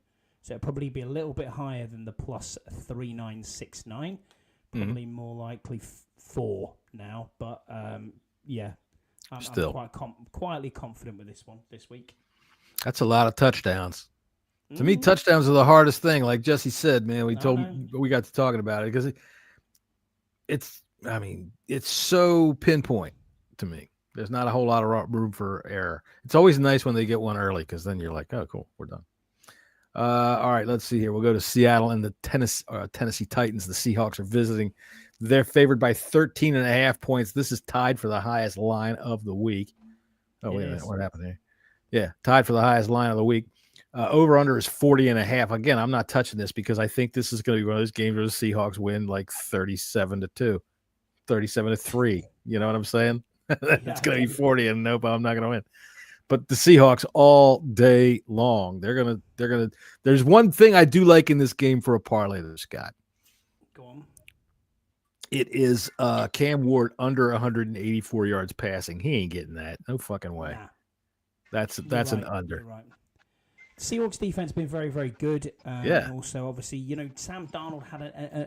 So it'll probably be a little bit higher than the plus 3.969. Probably more likely 4 now. But yeah, I'm quite quietly confident with this one this week. That's a lot of touchdowns. To me, touchdowns are the hardest thing. Like Jesse said, man, we got to talking about it because it's so pinpoint to me. There's not a whole lot of room for error. It's always nice when they get one early because then you're like, oh, cool, we're done. All right, let's see here. We'll go to Seattle and the Tennessee Titans. The Seahawks are visiting. They're favored by 13.5 points. This is tied for the highest line of the week. Oh, wait a minute. What happened here? Yeah, tied for the highest line of the week. Over-under is 40.5. Again, I'm not touching this because I think this is going to be one of those games where the Seahawks win like 37-2. 37-3. You know what I'm saying? It's Yeah, going to be 40, and nope, I'm not going to win. But the Seahawks all day long. They're gonna. There's one thing I do like in this game for a parlay, there, Scott. Go on. It is Cam Ward under 184 yards passing. He ain't getting that. No fucking way. Nah, That's you're an right, under. you're right. Seahawks defense has been very, very good. Yeah. And also, obviously, Sam Darnold had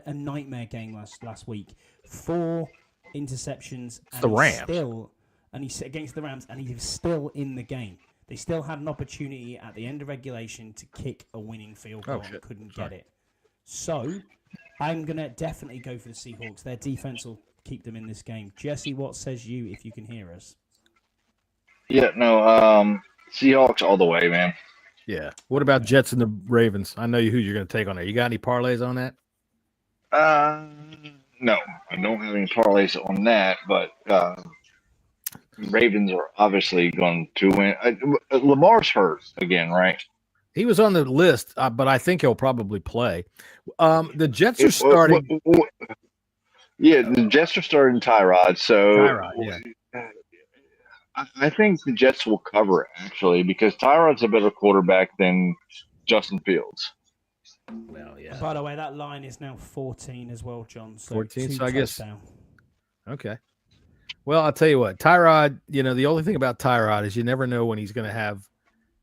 a nightmare game last week. 4 interceptions. It's the Rams. He's against the Rams, and he's still in the game. They still had an opportunity at the end of regulation to kick a winning field goal and couldn't get it. So, I'm going to definitely go for the Seahawks. Their defense will keep them in this game. Jesse, what says you if you can hear us? Yeah, no, Seahawks all the way, man. Yeah. What about Jets and the Ravens? I know who you're going to take on there. You got any parlays on that? No, I don't have any parlays on that, but Ravens are obviously going to win. Lamar's hurt again, right? He was on the list, but I think he'll probably play. The Jets are starting. Yeah, the Jets are starting Tyrod. So Tyrod, yeah. I think the Jets will cover it, actually, because Tyrod's a better quarterback than Justin Fields. Well, yeah. And by the way, that line is now 14 as well, John. So 14, 2 so I guess. touchdown. Okay. Well, I'll tell you what, Tyrod, the only thing about Tyrod is you never know when he's going to have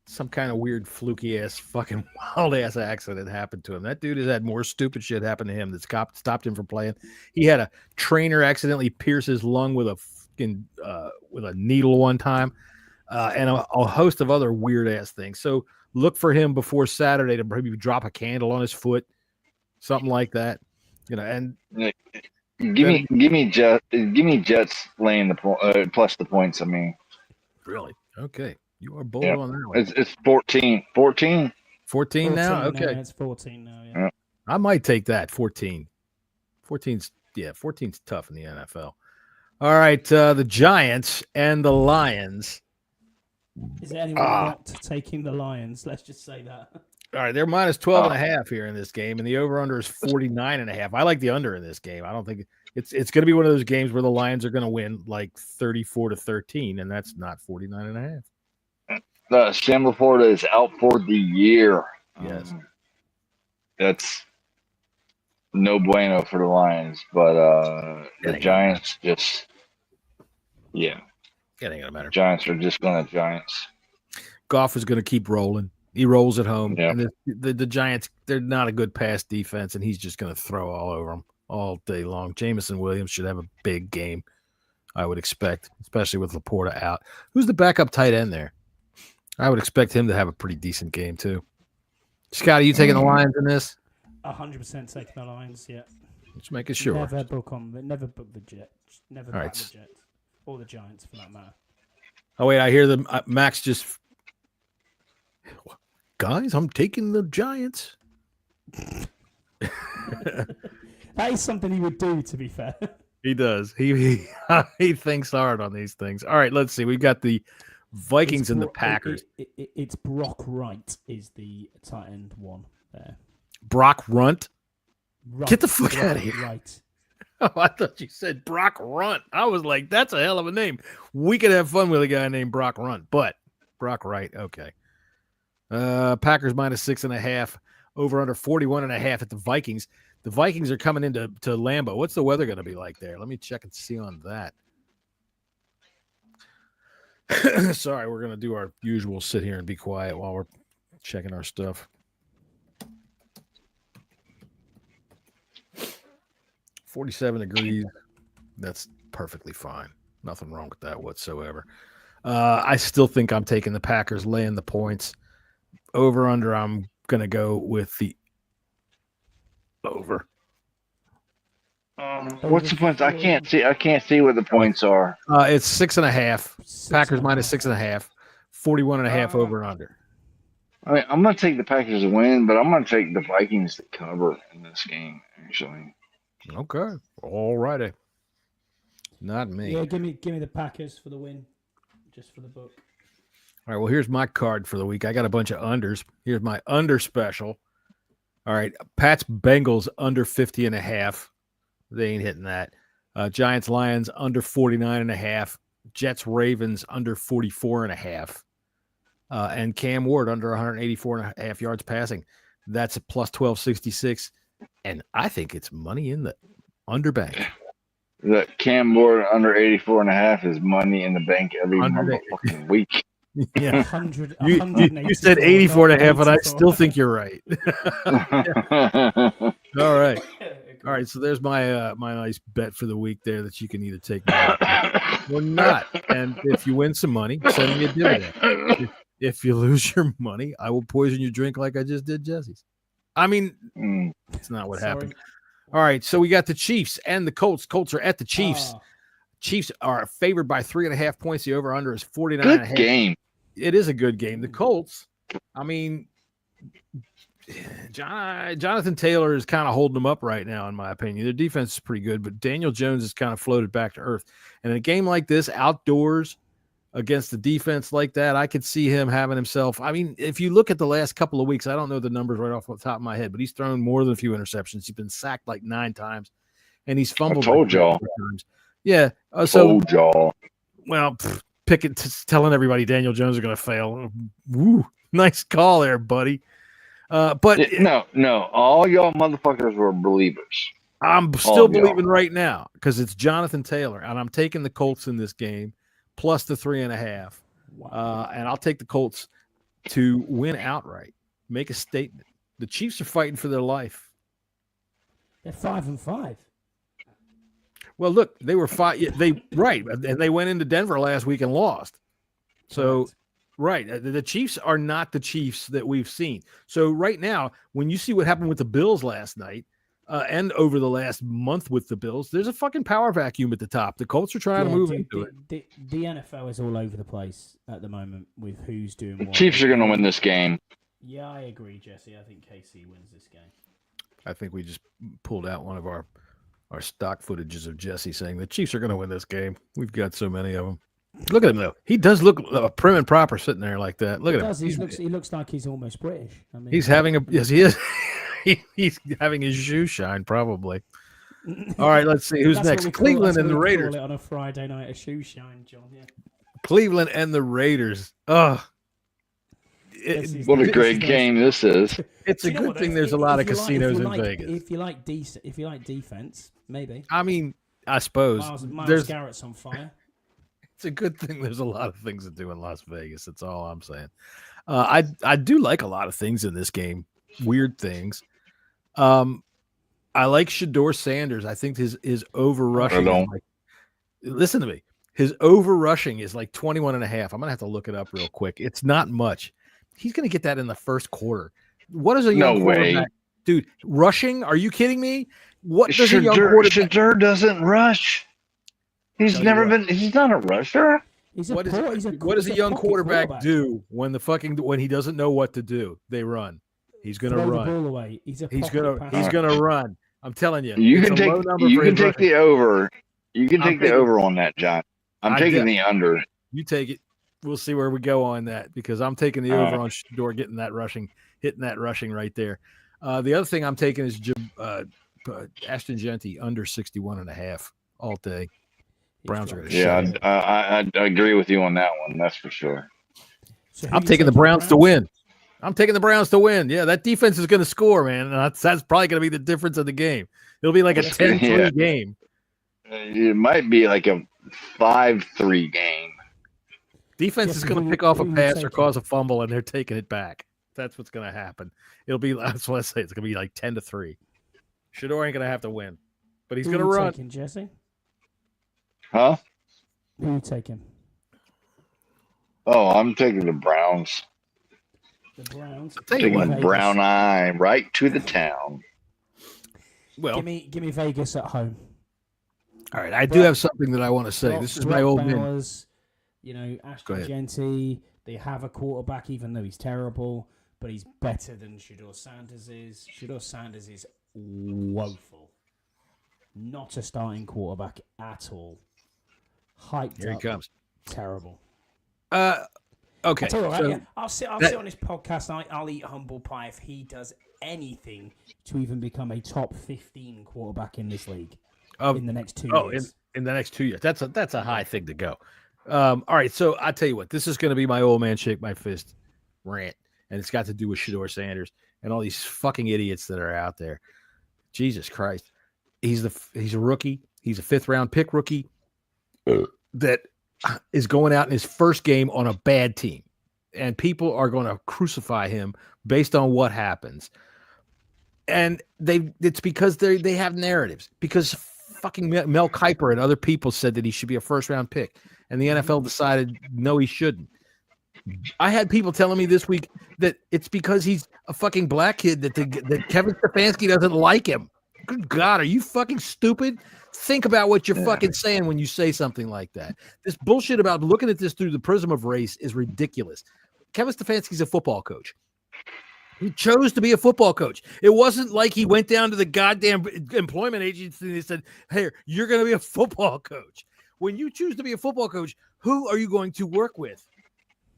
some kind of weird, fluky-ass, fucking wild-ass accident happen to him. That dude has had more stupid shit happen to him that stopped him from playing. He had a trainer accidentally pierce his lung with a needle one time, and a host of other weird-ass things. So look for him before Saturday to maybe drop a candle on his foot, something like that. And give me Jets laying the plus the points. I mean, really, okay. You are bold on that one. It's 14. 14? 14 now? Okay. It's 14 now, yeah. I might take that. 14. 14's tough in the NFL. All right, the Giants and the Lions. Is there anyone not taking the Lions? Let's just say that. All right, they're minus 12.5 here in this game, and the over-under is 49.5. I like the under in this game. I don't think it's going to be one of those games where the Lions are going to win like 34-13, and that's not 49.5. Sam Laporta is out for the year. Yes. That's no bueno for the Lions, but the Giants just, it ain't gonna matter. Giants are just going to Giants. Goff is going to keep rolling. He rolls at home. Yeah. And the Giants, they're not a good pass defense, and he's just going to throw all over them all day long. Jameson Williams should have a big game, I would expect, especially with Laporta out. Who's the backup tight end there? I would expect him to have a pretty decent game, too. Scott, are you taking the Lions in this? 100% taking the Lions, yeah. Just making sure. Never book the Jets. Never back the Jets. Or the Giants, for that matter. Oh, wait, I hear them. Max just... Guys, I'm taking the Giants. That is something he would do, to be fair. He does. He thinks hard on these things. All right, let's see. We got the Vikings and the Packers. It's Brock Wright is the tight end one there. Brock Runt? Runt. Get the fuck out of here. Right. Oh, I thought you said Brock Runt. I was like, that's a hell of a name. We could have fun with a guy named Brock Runt, but Brock Wright, okay. Packers minus 6.5, over under 41.5 at the Vikings. The Vikings are coming into Lambeau. What's the weather going to be like there? Let me check and see on that. Sorry, we're going to do our usual sit here and be quiet while we're checking our stuff. 47 degrees. That's perfectly fine. Nothing wrong with that whatsoever. I still think I'm taking the Packers, laying the points. Over under, I'm going to go with the over. What's the points? I can't see what the points are. It's 6.5. Packers minus 6.5. 41.5 over and under. I mean, I'm going to take the Packers to win, but I'm going to take the Vikings to cover in this game, actually. Okay. All righty. Not me. Yeah, give me the Packers for the win, just for the book. All right, well, here's my card for the week. I got a bunch of unders. Here's my under special. All right, Pat's Bengals under 50.5. They ain't hitting that. Giants Lions under 49.5. Jets Ravens under 44.5. And Cam Ward under 184.5 yards passing. That's a plus 1266. And I think it's money in the underbank. The Cam Ward under 84.5 is money in the bank every fucking week. Yeah. 100, you said 84.5, and I still think you're right. All right. All right. So there's my my nice bet for the week there that you can either take or not. And if you win some money, send me a dividend. If you lose your money, I will poison your drink like I just did Jesse's. I mean, it's not what happened. All right, so we got the Chiefs and the Colts. Colts are at the Chiefs. Chiefs are favored by 3.5 points. The over-under is 49.5. Good game. It is a good game. The Colts, I mean, Jonathan Taylor is kind of holding them up right now, in my opinion. Their defense is pretty good, but Daniel Jones has kind of floated back to earth. And in a game like this, outdoors, against the defense like that, I could see him having himself. I mean, if you look at the last couple of weeks, I don't know the numbers right off the top of my head, but he's thrown more than a few interceptions. He's been sacked like 9 times, and he's fumbled. I told y'all. Times. Yeah. Told y'all. Well, telling everybody Daniel Jones is going to fail. Woo, nice call there, buddy. But no, all y'all motherfuckers were believers. I'm still believing right now because it's Jonathan Taylor, and I'm taking the Colts in this game. Plus the 3.5. Wow. And I'll take the Colts to win outright. Make a statement. The Chiefs are fighting for their life. They're 5-5. Well, look, they were 5. And they went into Denver last week and lost. So, right. The Chiefs are not the Chiefs that we've seen. So right now, when you see what happened with the Bills last night, and over the last month with the Bills, there's a fucking power vacuum at the top. The Colts are trying to move into it. The NFL is all over the place at the moment with who's doing what. The Chiefs are going to win this game. Yeah, I agree, Jesse. I think KC wins this game. I think we just pulled out one of our stock footages of Jesse saying the Chiefs are going to win this game. We've got so many of them. Look at him, though. He does look prim and proper sitting there like that. Look at him. He looks like he's almost British. I mean, he's having yes, he is. He's having his shoe shine, probably. All right, let's see who's next. Cleveland and the Raiders. Call it on a Friday night, a shoe shine, John. Yeah. Cleveland and the Raiders. Oh, what a great game this is. It's a good thing there's a lot of casinos in Vegas. If you like defense, maybe. I mean, I suppose Miles Garrett's on fire. It's a good thing there's a lot of things to do in Las Vegas. That's all I'm saying. I do like a lot of things in this game. Weird things. I like Shedeur Sanders. I think his over rushing. Listen to me. His over rushing is like 21.5. I'm going to have to look it up real quick. It's not much. He's going to get that in the first quarter. What is a young quarterback? Dude, rushing? Are you kidding me? What does a young quarterback? Shedeur doesn't rush. He's never been. He's not a rusher. What does a young quarterback do when he doesn't know what to do? They run. He's going to run. The ball away. He's going to run. I'm telling you. You can take the over. You can take the over on that, John. I'm taking the under. You take it. We'll see where we go on that because I'm taking the over on Shedeur hitting that rushing right there. The other thing I'm taking is Ashton Genty under 61.5 all day. Browns are going to shut it. I agree with you on that one. That's for sure. So I'm taking the Browns to win. Yeah, that defense is going to score, man. And that's probably going to be the difference of the game. It'll be like a 10-3 game. It might be like a 5-3 game. Defense is going to pick off a pass or cause a fumble, and they're taking it back. That's what's going to happen. That's what I say. It's going to be like 10-3. Shedeur ain't going to have to win, but he's going to run. Taking, Jesse? Huh? Who are you taking? Oh, I'm taking the Browns. The Browns. Taking a brown eye right to the town. Well, give me Vegas at home. All right, I do have something that I want to say. This is my old man. Ashton Genty. They have a quarterback, even though he's terrible, but he's better than Shedeur Sanders is. Shedeur Sanders is woeful. Not a starting quarterback at all. Hyped Here up. he comes. Terrible. Okay. I'll sit on his podcast and I'll eat humble pie if he does anything to even become a top 15 quarterback in this league. in the next 2 years. In the next 2 years. That's a high thing to go. All right, so I tell you what, this is going to be my old man shake my fist rant, and it's got to do with Shedeur Sanders and all these fucking idiots that are out there. Jesus Christ, he's a rookie. He's a 5th round pick rookie that is going out in his first game on a bad team, and people are going to crucify him based on what happens. And it's because they have narratives, because fucking Mel Kiper and other people said that he should be a 1st round pick, and the NFL decided no, he shouldn't. I had people telling me this week that it's because he's a fucking black kid that Kevin Stefanski doesn't like him. Good God, are you fucking stupid? Think about what you're fucking saying when you say something like that. This bullshit about looking at this through the prism of race is ridiculous. Kevin Stefanski's a football coach. He chose to be a football coach. It wasn't like he went down to the goddamn employment agency and they said, hey, you're going to be a football coach. When you choose to be a football coach, who are you going to work with?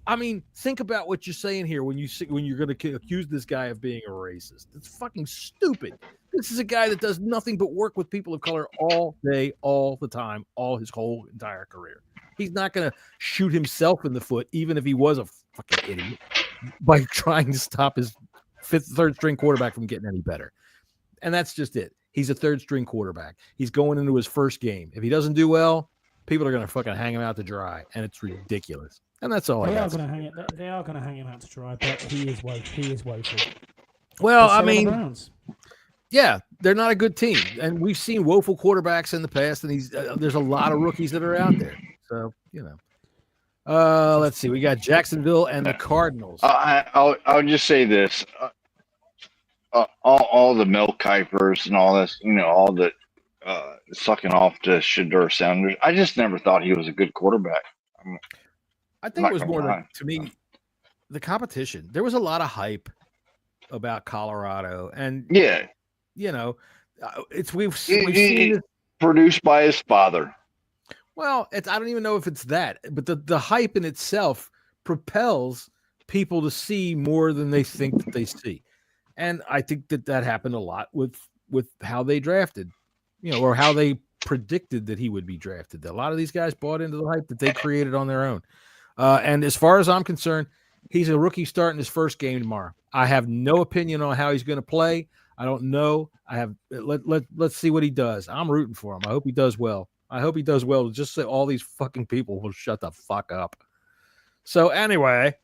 I mean, think about what you're saying here when you're going to accuse this guy of being a racist. It's fucking stupid. This is a guy that does nothing but work with people of color all day, all the time, all his whole entire career. He's not going to shoot himself in the foot, even if he was a fucking idiot, by trying to stop his third string quarterback from getting any better. And that's just it. He's a 3rd string quarterback. He's going into his first game. If he doesn't do well, people are going to fucking hang him out to dry, and it's ridiculous. And that's all I got. They are going to hang him out to dry, but he is woeful. Well, I mean, yeah, they're not a good team, and we've seen woeful quarterbacks in the past, and there's a lot of rookies that are out there. So, you know. Let's see. We got Jacksonville and the Cardinals. I'll just say this. All the Mel Kipers and all this, all the sucking off to Shedeur Sanders. I just never thought he was a good quarterback. I think it was more to me, the competition. There was a lot of hype about Colorado, and we've seen this produced by his father. Well, I don't even know if it's that, but the hype in itself propels people to see more than they think that they see, and I think that happened a lot with how they drafted, or how they predicted that he would be drafted. A lot of these guys bought into the hype that they created on their own. And as far as I'm concerned, he's a rookie starting his first game tomorrow. I have no opinion on how he's going to play. I don't know. Let's see what he does. I'm rooting for him. I hope he does well. Just so all these fucking people will shut the fuck up. So anyway,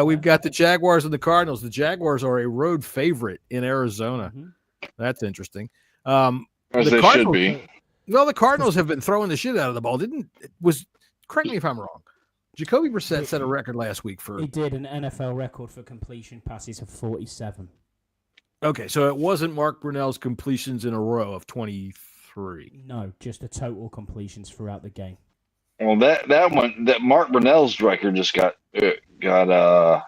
we've got the Jaguars and the Cardinals. The Jaguars are a road favorite in Arizona. Mm-hmm. That's interesting. As they should be. Well, the Cardinals have been throwing the shit out of the ball. Correct me if I'm wrong. Jacoby Brissett set a record last week for... He did an NFL record for completion passes of 47. Okay, so it wasn't Mark Brunell's completions in a row of 23. No, just the total completions throughout the game. Well, that Mark Brunell's record just got taken over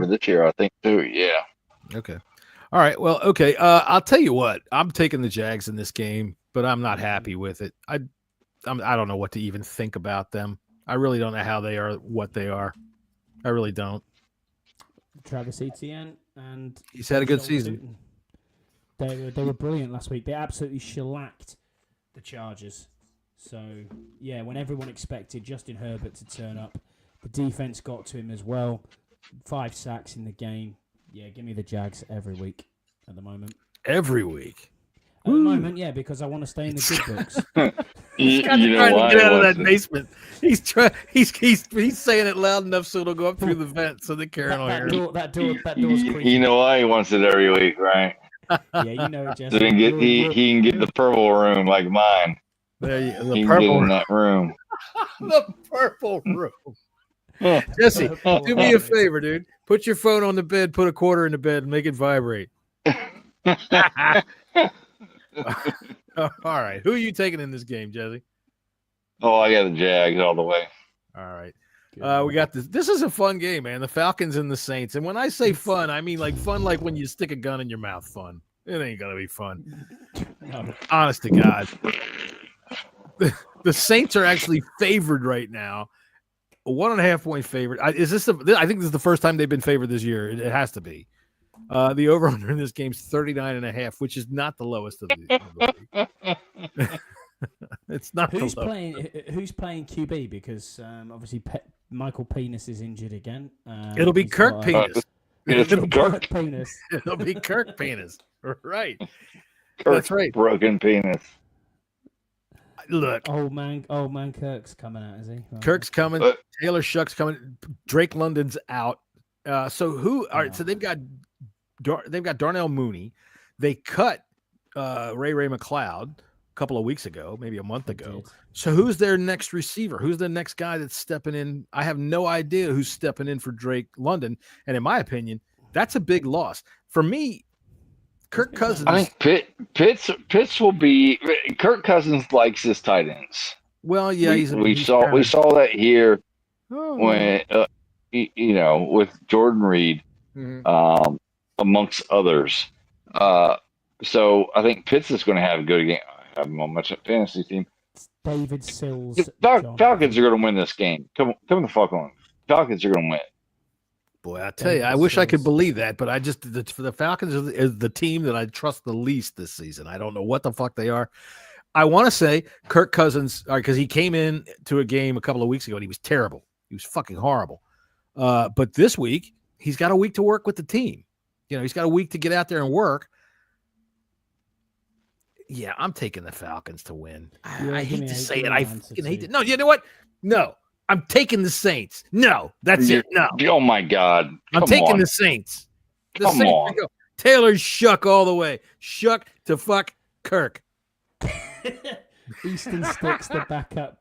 this year, I think, too. Yeah. Okay. All right. Well, okay. I'll tell you what. I'm taking the Jags in this game, but I'm not happy with it. I don't know what to even think about them. I really don't know how they are, what they are. I really don't. Travis Etienne and he's had a good season. They were brilliant last week. They absolutely shellacked the Chargers. So yeah, when everyone expected Justin Herbert to turn up, the defense got to him as well. 5 sacks in the game. Yeah, give me the Jags every week at the moment. Every week. At the moment, yeah, because I want to stay in the good books. He's trying to get out of that basement. He's saying it loud enough so it'll go up through the vent so that Karen will hear it. That door's creaky. You know why he wants it every week, right? Yeah, you know it, Jesse. So he can get the purple room like mine. The he can purple get in that room. The purple room. Jesse, do me a favor, dude. Put your phone on the bed, put a quarter in the bed, and make it vibrate. All right. Who are you taking in this game, Jesse? Oh, I got the Jags all the way. All right. We got this. This is a fun game, man. The Falcons and the Saints. And when I say fun, I mean like fun like when you stick a gun in your mouth fun. It ain't going to be fun. No. Honest to God. The Saints are actually favored right now. A 1.5 point favorite. I think this is the first time they've been favored this year. It has to be. The over-under in this game is 39.5, which is not the lowest of the league. It's not Who's the lowest. Who's playing QB? Because obviously Michael Penis is injured again. It'll be he's Kirk got, Penis. It'll be Kirk. Penis. It'll be Kirk Penis. Right. Kirk's That's right. Broken penis. Look, Old man Kirk's coming out, is he? Right. Kirk's coming. Taylor Shuck's coming. Drake London's out. So who? All right. So they've got Darnell Mooney. They cut Ray McLeod a couple of weeks ago, maybe a month ago. So who's their next receiver? Who's the next guy that's stepping in? I have no idea who's stepping in for Drake London. And in my opinion, that's a big loss for me. Kirk Cousins. I think Pitts will be. Kirk Cousins likes his tight ends. Well, yeah, we saw that here when with Jordan Reed, amongst others. So I think Pitts is going to have a good game. I have him on my fantasy team. David Sills. Falcons are going to win this game. Come the fuck on. Falcons are going to win. Boy, I tell you, I wish I could believe that, but I just the Falcons is the team that I trust the least this season. I don't know what the fuck they are. I want to say Kirk Cousins, because he came in to a game a couple of weeks ago and he was terrible. He was fucking horrible. But this week, he's got a week to work with the team. He's got a week to get out there and work. Yeah, I'm taking the Falcons to win. I hate to say it. I fucking hate it. No, you know what? No. I'm taking the Saints. No, that's it. No. Oh my God. I'm taking the Saints. Come on. Taylor Shuck all the way. Shuck to fuck Kirk. Easton Sticks the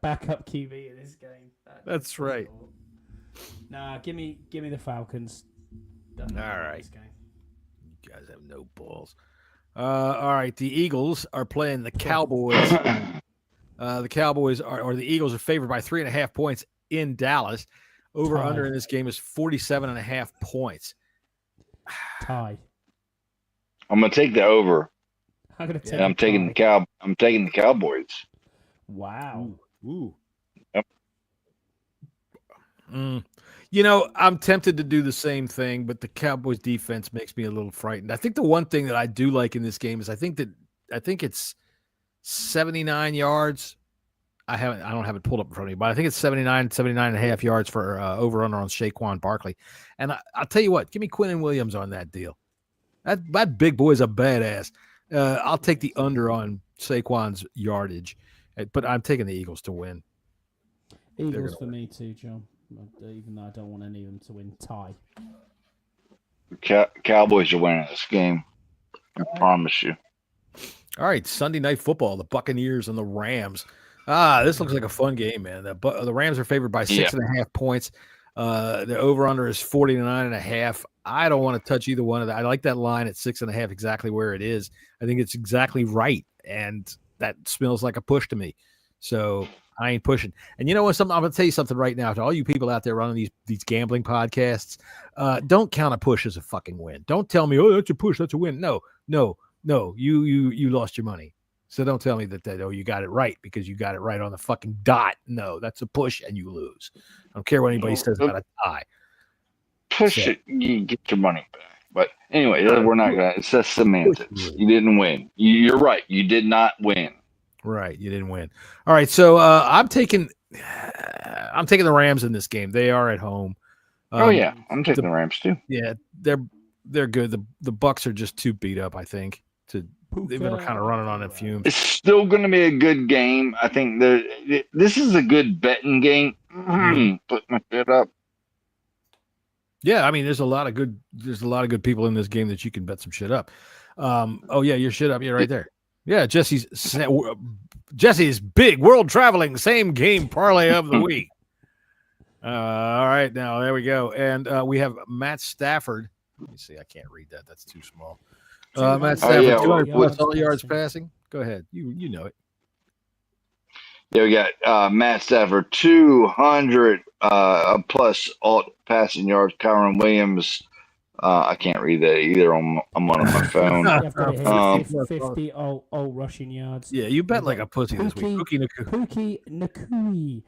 backup QB in this game. That's right. Nah, give me the Falcons. All right. You guys have no balls. All right. The Eagles are playing the Cowboys. The Cowboys or the Eagles are favored by 3.5 points in Dallas. Over under in this game is 47.5 points. Tie. I'm gonna take the over. I'm taking the Cowboys. Wow. Ooh. Yep. I'm tempted to do the same thing, but the Cowboys defense makes me a little frightened. I think the one thing that I do like in this game is I think it's 79 yards. I don't have it pulled up in front of me, but I think it's 79 and a half yards for over under on Saquon Barkley. And I'll tell you what, give me Quinnen Williams on that deal. That big boy's a badass. I'll take the under on Saquon's yardage, but I'm taking the Eagles to win. Eagles for me too, John. Even though I don't want any of them to win. Tie. Cowboys are winning this game. I promise you. All right, Sunday Night Football, the Buccaneers and the Rams. This looks like a fun game, man. The Rams are favored by 6.5 points. The over-under is 49.5. I don't want to touch either one of that. I like that line at 6.5 exactly where it is. I think it's exactly right, and that smells like a push to me. So I ain't pushing. And you know what? I'm going to tell you something right now to all you people out there running these gambling podcasts. Don't count a push as a fucking win. Don't tell me, oh, that's a push, that's a win. No. You lost your money. So don't tell me that you got it right because you got it right on the fucking dot. No, that's a push and you lose. I don't care what anybody says about a tie. Push it, you get your money back. But anyway, we're not going to. It's just semantics. You didn't win. You're right. You did not win. Right, you didn't win. All right, so I'm taking the Rams in this game. They are at home. I'm taking the Rams too. Yeah, they're good. The Bucks are just too beat up, I think. They've been kind of running on a fumes. It's still going to be a good game. I think this is a good betting game. Put my shit up. Yeah, I mean, there's a lot of good people in this game that you can bet some shit up. Your shit up, right there. Yeah, Jesse's big world traveling same game parlay of the week. All right, now there we go, and we have Matt Stafford. Let me see, I can't read that. That's too small. Matt Stafford, 200 yards passing. Go ahead, you know it. Yeah, we got Matt Stafford 200 plus alt passing yards. Kyron Williams. I can't read that either. I'm on my phone. 50 alt rushing yards. Yeah, you bet like a pussy this week. Pookie Nakui.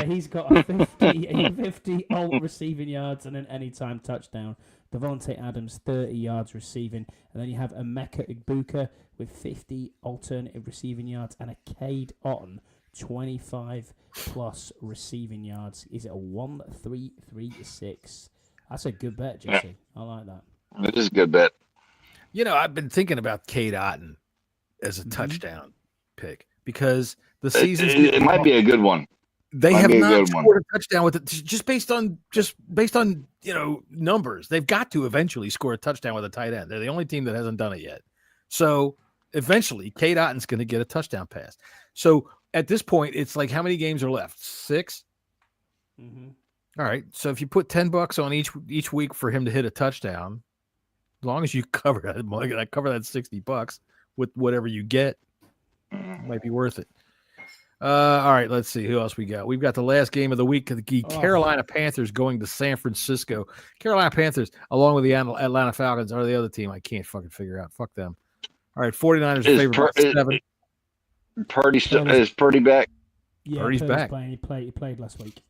He's got a 50 alt receiving yards and an anytime touchdown. Devontae Adams, 30 yards receiving. And then you have Emeka Egbuka with 50 alternative receiving yards and a Cade Otton, 25-plus receiving yards. Is it a 1-3-3-6? That's a good bet, Jesse. I like that. It is a good bet. You know, I've been thinking about Cade Otton as a touchdown pick because the season it might be a good one. They have not scored a touchdown with it just based on numbers. They've got to eventually score a touchdown with a tight end. They're the only team that hasn't done it yet. So eventually, Cade Otton's going to get a touchdown pass. So at this point, it's like how many games are left? 6. Mm-hmm. All right. So if you put $10 on each week for him to hit a touchdown, as long as you cover that $60 with whatever you get, it might be worth it. All right, let's see who else we got. We've got the last game of the week. The Carolina Panthers going to San Francisco. Carolina Panthers, along with the Atlanta Falcons, are the other team I can't fucking figure out. Fuck them. All right, 49ers are favored by 7. Is Purdy back? Yeah, Purdy's back. He played last week.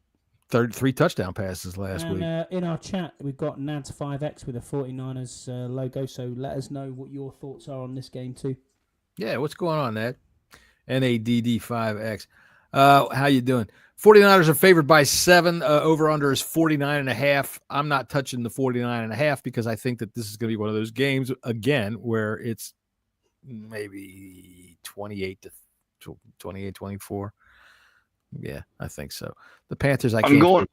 3 touchdown passes last week. In our chat, we've got Nads5X with a 49ers logo. So let us know what your thoughts are on this game too. Yeah, what's going on, Ned? NADD5X. How you doing? 49ers are favored by 7. Over under is 49.5. I'm not touching the 49.5 because I think that this is going to be one of those games again where it's maybe 28-24. Yeah, I think so. The Panthers, go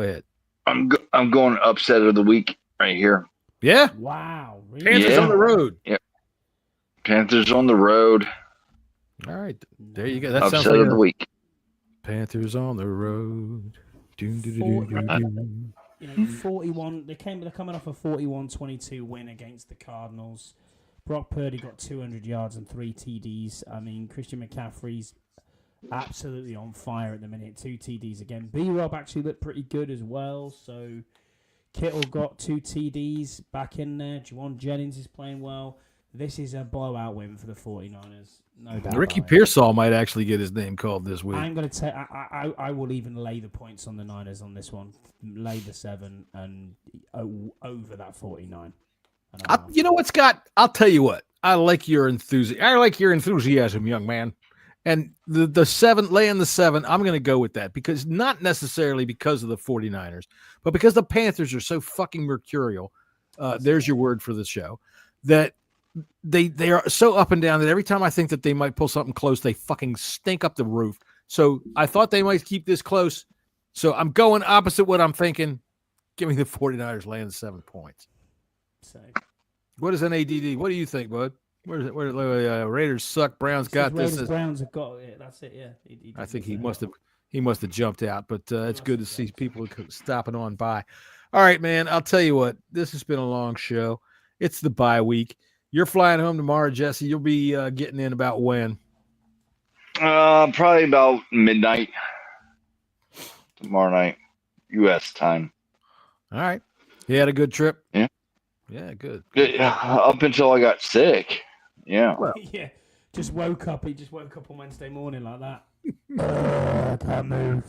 ahead. I'm going upset of the week right here. Yeah. Wow. Really? Panthers on the road. Yeah. Panthers on the road. All right, there you go. That upset sounds like of the week. Panthers on the road. 41. They're coming off a 41-22 win against the Cardinals. Brock Purdy got 200 yards and 3 TDs. I mean, Christian McCaffrey's absolutely on fire at the minute. 2 TDs again. B-Rob actually looked pretty good as well. So Kittle got 2 TDs back in there. Juwan Jennings is playing well. This is a blowout win for the 49ers. No doubt. Ricky Pearsall might actually get his name called this week. I'm going to take. I will even lay the points on the Niners on this one. Lay the 7 and over that 49. You know what, Scott? I'll tell you what. I like your enthusiasm, young man. And the 7, laying the 7, I'm going to go with that because not necessarily because of the 49ers, but because the Panthers are so fucking mercurial. There's your word for the show. That they are so up and down that every time I think that they might pull something close, they fucking stink up the roof. So I thought they might keep this close. So I'm going opposite what I'm thinking. Give me the 49ers laying the 7 points. So, what is NADD? What do you think, bud? Where is it? Raiders suck. Browns got this. Browns have got it. That's it. Yeah. I think he must have jumped out, but it's good to see people stopping on by. All right, man. I'll tell you what. This has been a long show. It's the bye week. You're flying home tomorrow, Jesse. You'll be getting in about when? Probably about midnight tomorrow night, U.S. time. All right. You had a good trip? Yeah. Yeah, good. Up until I got sick. Yeah. Well, yeah. Just woke up. He just woke up on Wednesday morning like that. I can't move.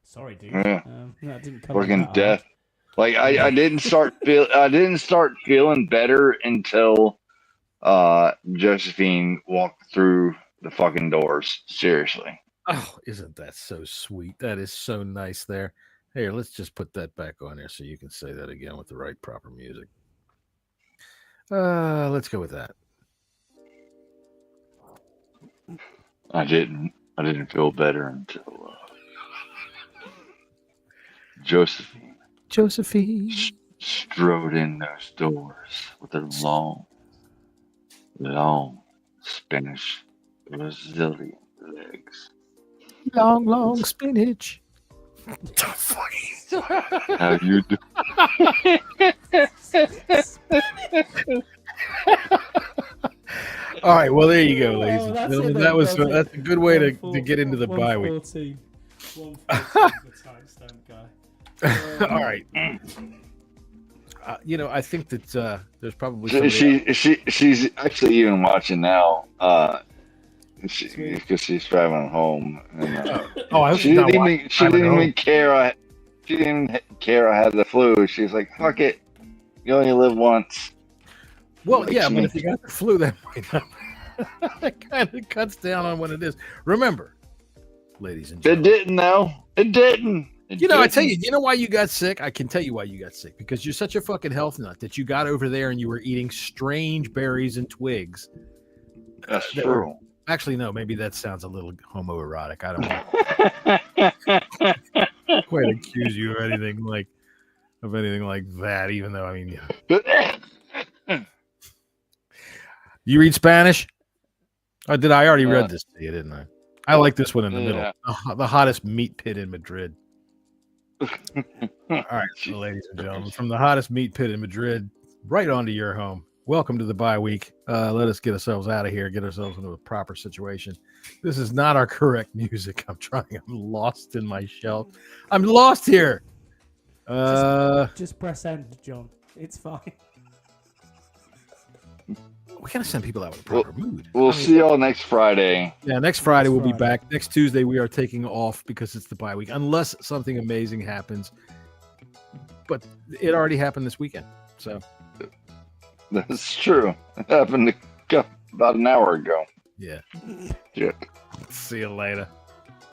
Sorry, dude. Yeah. That didn't come Working death. Like I didn't start feeling better until Josephine walked through the fucking doors. Seriously. Oh, isn't that so sweet? That is so nice there. Here, let's just put that back on there so you can say that again with the right proper music. Let's go with that. I didn't feel better until Josephine strode in those doors with her long Spanish Brazilian legs. Long spinach. How you do? All right, well there you go, ladies and gentlemen. That's a good way to get into the bye week. 114 guy. All right. I think that there's probably she's actually even watching now. Because she's driving home. And, I hope she didn't even care. She didn't care I had the flu. She's like, fuck it. You only live once. Well, yeah, but if you got the flu, that might not. That kind of cuts down on what it is. Remember, ladies and gentlemen. It didn't, though. It didn't. I tell you, you know why you got sick? I can tell you why you got sick. Because you're such a fucking health nut that you got over there and you were eating strange berries and twigs. That's true. Actually, no, maybe that sounds a little homoerotic. I don't want quite accuse you of anything like that, even though, I mean, you read Spanish? Oh, did I already read this to you, didn't I? I like this one in the middle. The hottest meat pit in Madrid. All right, so ladies and gentlemen, from the hottest meat pit in Madrid, right onto your home. Welcome to the bye week. Let us get ourselves out of here, get ourselves into a proper situation. This is not our correct music. I'm lost in my shell. I'm lost here. Just press end, John. It's fine. We gotta send people out with a proper mood. We'll see y'all next Friday. Yeah, next Friday we'll be back. Next Tuesday we are taking off because it's the bye week, unless something amazing happens. But it already happened this weekend, so that's true. It happened about an hour ago. Yeah. Yeah. See you later.